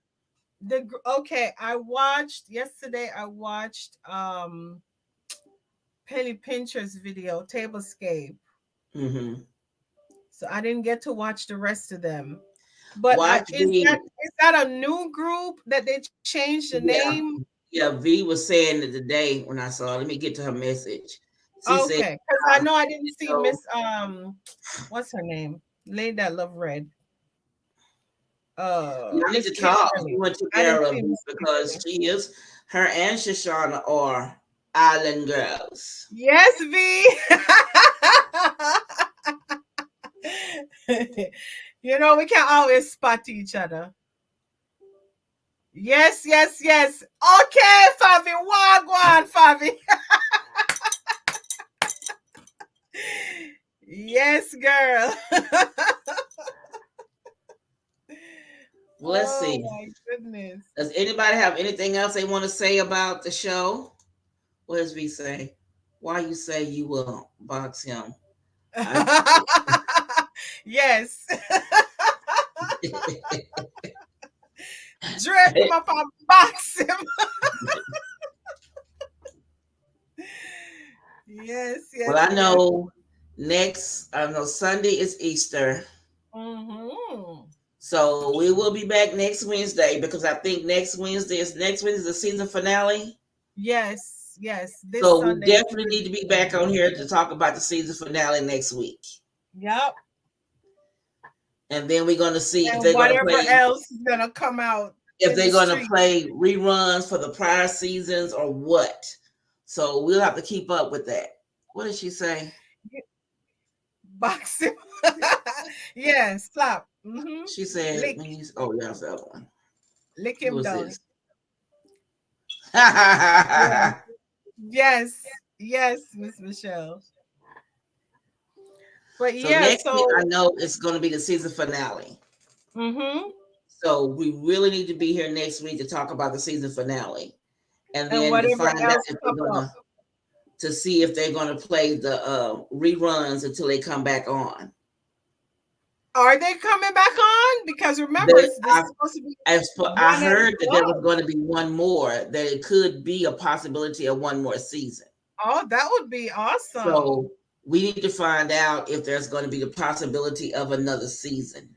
minute. Okay, I watched yesterday. I watched Penny Pincher's video, Tablescape. Mm-hmm. So I didn't get to watch the rest of them. But Watch is V. that a new group that they changed the Yeah, name? yeah. V was saying it today when I saw. Let me get to her message. She said, Okay, because I know I didn't see "So Miss what's her name? Lady that love red. you need Miss to talk. She Kimberly. went to I didn't care of see it Miss because Kimberly. she is her and Shoshana are island girls. Yes, V. We can't always spot each other. Yes, yes, yes. Okay, Fabi. Wagwan, Fabi. Yes, girl. Well, let's Oh see. my goodness. Does anybody have anything else they want to say about the show? What does V say? Why you say you will box him? I Yes. Drip him up and box him. Yes, well, yes, I yes. know Sunday is Easter. Mm-hmm. So we will be back next Wednesday because I think next Wednesday is the season finale. Yes, yes. This So we Sunday is definitely need to be back finale. on here to talk about the season finale next week. Yep. And then we're going to see if And they're going to whatever play. else is gonna come out. if in the they're going to street. play reruns for the prior seasons or what. So we'll have to keep up with that. What did she say? Box him. Yes, slap. She said, Lick, when you, oh, yeah, that's the other one. lick Who him was down. this? Yeah. Yes, yes, Miss Michelle. But So yeah, next week, I so know it's going to be the season finale. mm-hmm. So we really need to be here next week to talk about the season finale, and And then to whatever find out else if they're come going up. to see if they're going to play the reruns until they come back on. Are they coming back on? Because remember, They, this is supposed to be I one and heard that there was done. going to be one more. That it could be a possibility of one more season. Oh, that would be awesome. So we need to find out if there's going to be the possibility of another season.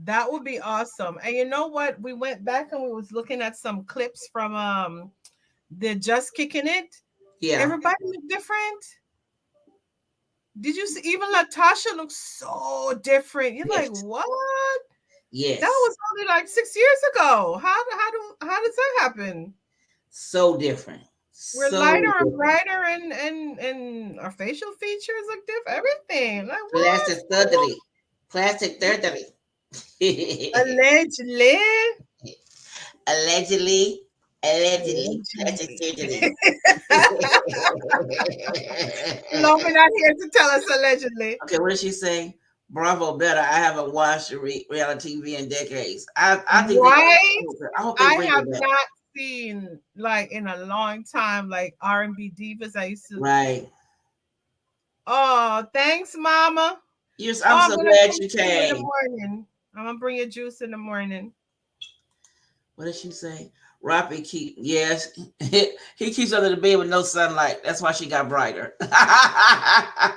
That would be awesome. And you know what? We went back and we was looking at some clips from the Just Kicking It. Yeah. Everybody looked different. Did you see? Even Latasha looks so different. You're like, Yes. what? Yes. That was only like 6 years ago. How does that happen? So different. We're So lighter and different. brighter, and our facial features look different. Everything. Like what? Plastic surgery. Plastic surgery. Allegedly. Allegedly. Allegedly. Plastic surgery. Lomi not here to tell us allegedly. Okay, what did she say? Bravo, better. I haven't watched reality TV in decades. I think Right? I hope they I bring have it back. not seen like in a long time like R&B divas. I used to. Right. Oh, thanks, Mama. I'm Oh, I'm so gonna glad come you see you in the came. morning. I'm gonna bring you juice in the morning. What did she say? Robbie yes, he keeps under the bed with no sunlight. That's why she got brighter. I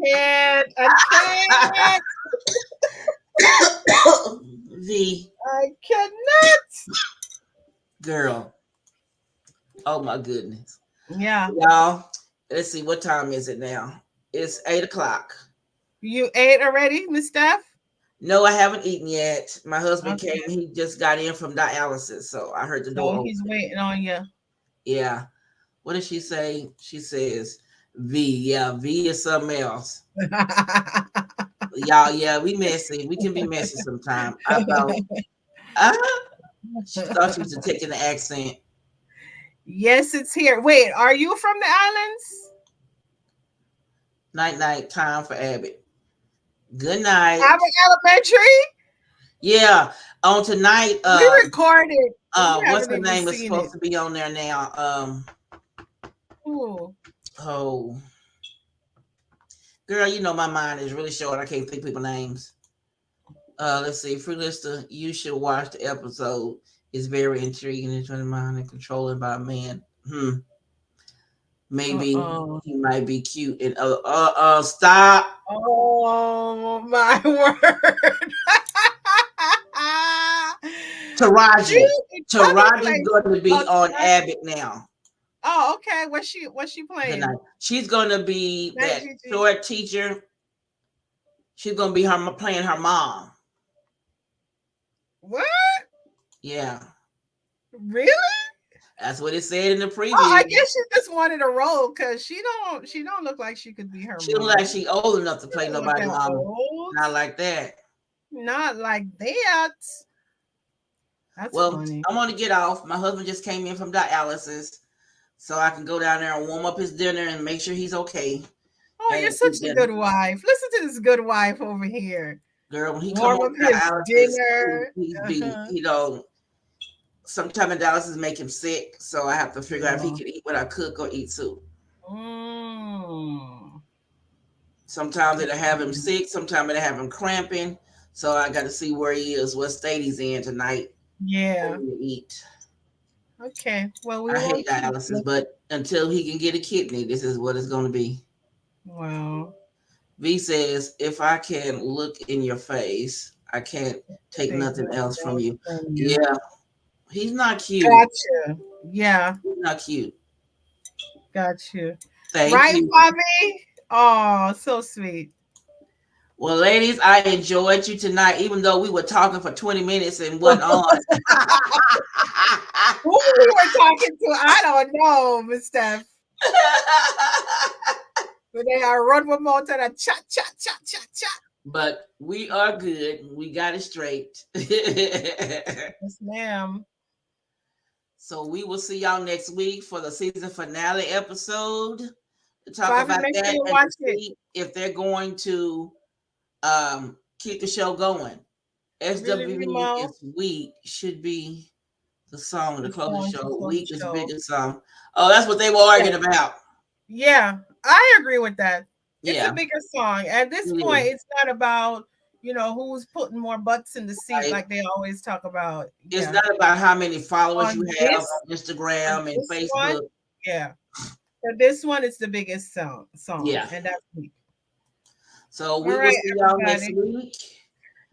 can't. I can't. The I cannot. girl. Oh my goodness. Yeah. Y'all, let's see, what time is it now? It's 8:00. You ate already, Miss Steph? No, I haven't eaten yet. My husband Okay. came. He just got in from dialysis, so I heard the door So open. he's waiting on you. Yeah. What does she say? She says V. Yeah, V is something else. Y'all, yeah, we messy. We can be messy sometimes. I thought she thought she was detecting the accent. Yes, it's here. Wait, are you from the islands? Night, time for Abbott. Good night. Abbott Elementary? Yeah. On tonight, We recorded. what's her name is supposed to be on there now? Ooh. Oh, girl, you know my mind is really short. I can't think people's names. Let's see. Free Lister, you should watch the episode. It's very intriguing and trying to mind and controlling by a man. Maybe he might be cute and stop. Oh my word. Taraji's going to be on Abbott now. Oh, okay. What's she playing? She's going to be that short teacher. She's going to be playing her mom. What? Yeah. Really? That's what it said in the preview. Oh, I guess she just wanted a role because she don't look like she could be her she mom. She look like she old enough to play nobody's mom. Not like that. Not like that. That's funny. I'm going to get off. My husband just came in from dialysis, so I can go down there and warm up his dinner and make sure he's okay. Oh, you're such a good wife. Listen to this good wife over here. Girl, when he warm up his dinner, sometimes the dialysis make him sick, so I have to figure out if he can eat what I cook or eat soup. Sometimes it'll have him sick, sometimes it'll have him cramping, so I got to see where he is, what state he's in tonight. Yeah. Eat. Okay. Well, I hate dialysis, but until he can get a kidney, this is what it's going to be. Wow. V says, if I can look in your face, I can't take nothing else from you. Yeah. He's not cute. Gotcha. Yeah. He's not cute. Got you. Thank you. Right, Bobby? Oh, so sweet. Well, ladies, I enjoyed you tonight, even though we were talking for 20 minutes and wasn't on. Who we were talking to, I don't know, Miss Steph. But they are run one more time and chat, chat, chat, chat, chat. But we are good. We got it straight. Yes, ma'am. So we will see y'all next week for the season finale episode to talk Five, about make sure that you and to watch it. see if they're going to keep the show going. Really, really, SWV Mo. is Week should be the song to It's close the going to show. close the Week is the show. biggest song. Oh, that's what they were arguing about. Yeah, I agree with that. It's a Yeah, bigger song. At this it point, is. it's not about, who's putting more butts in the seat Right. like they always talk about. It's Yeah. not about how many followers you On have this, on on Instagram and this one, Facebook. yeah. For this one, it's the biggest song, Yeah. and that's me. So All we will right, see y'all next everybody. week.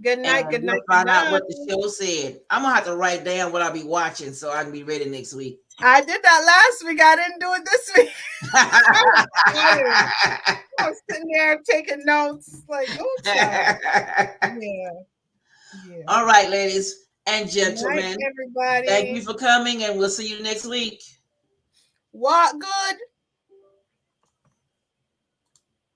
Good night, And good we'll night, good find out night. what the show said. I'm gonna have to write down what I'll be watching so I can be ready next week. I did that last week. I didn't do it this week. I was sitting there taking notes, like, oh, child. Yeah. Yeah. All right, ladies and Good night, gentlemen. everybody. Thank you for coming, and we'll see you next week. What good?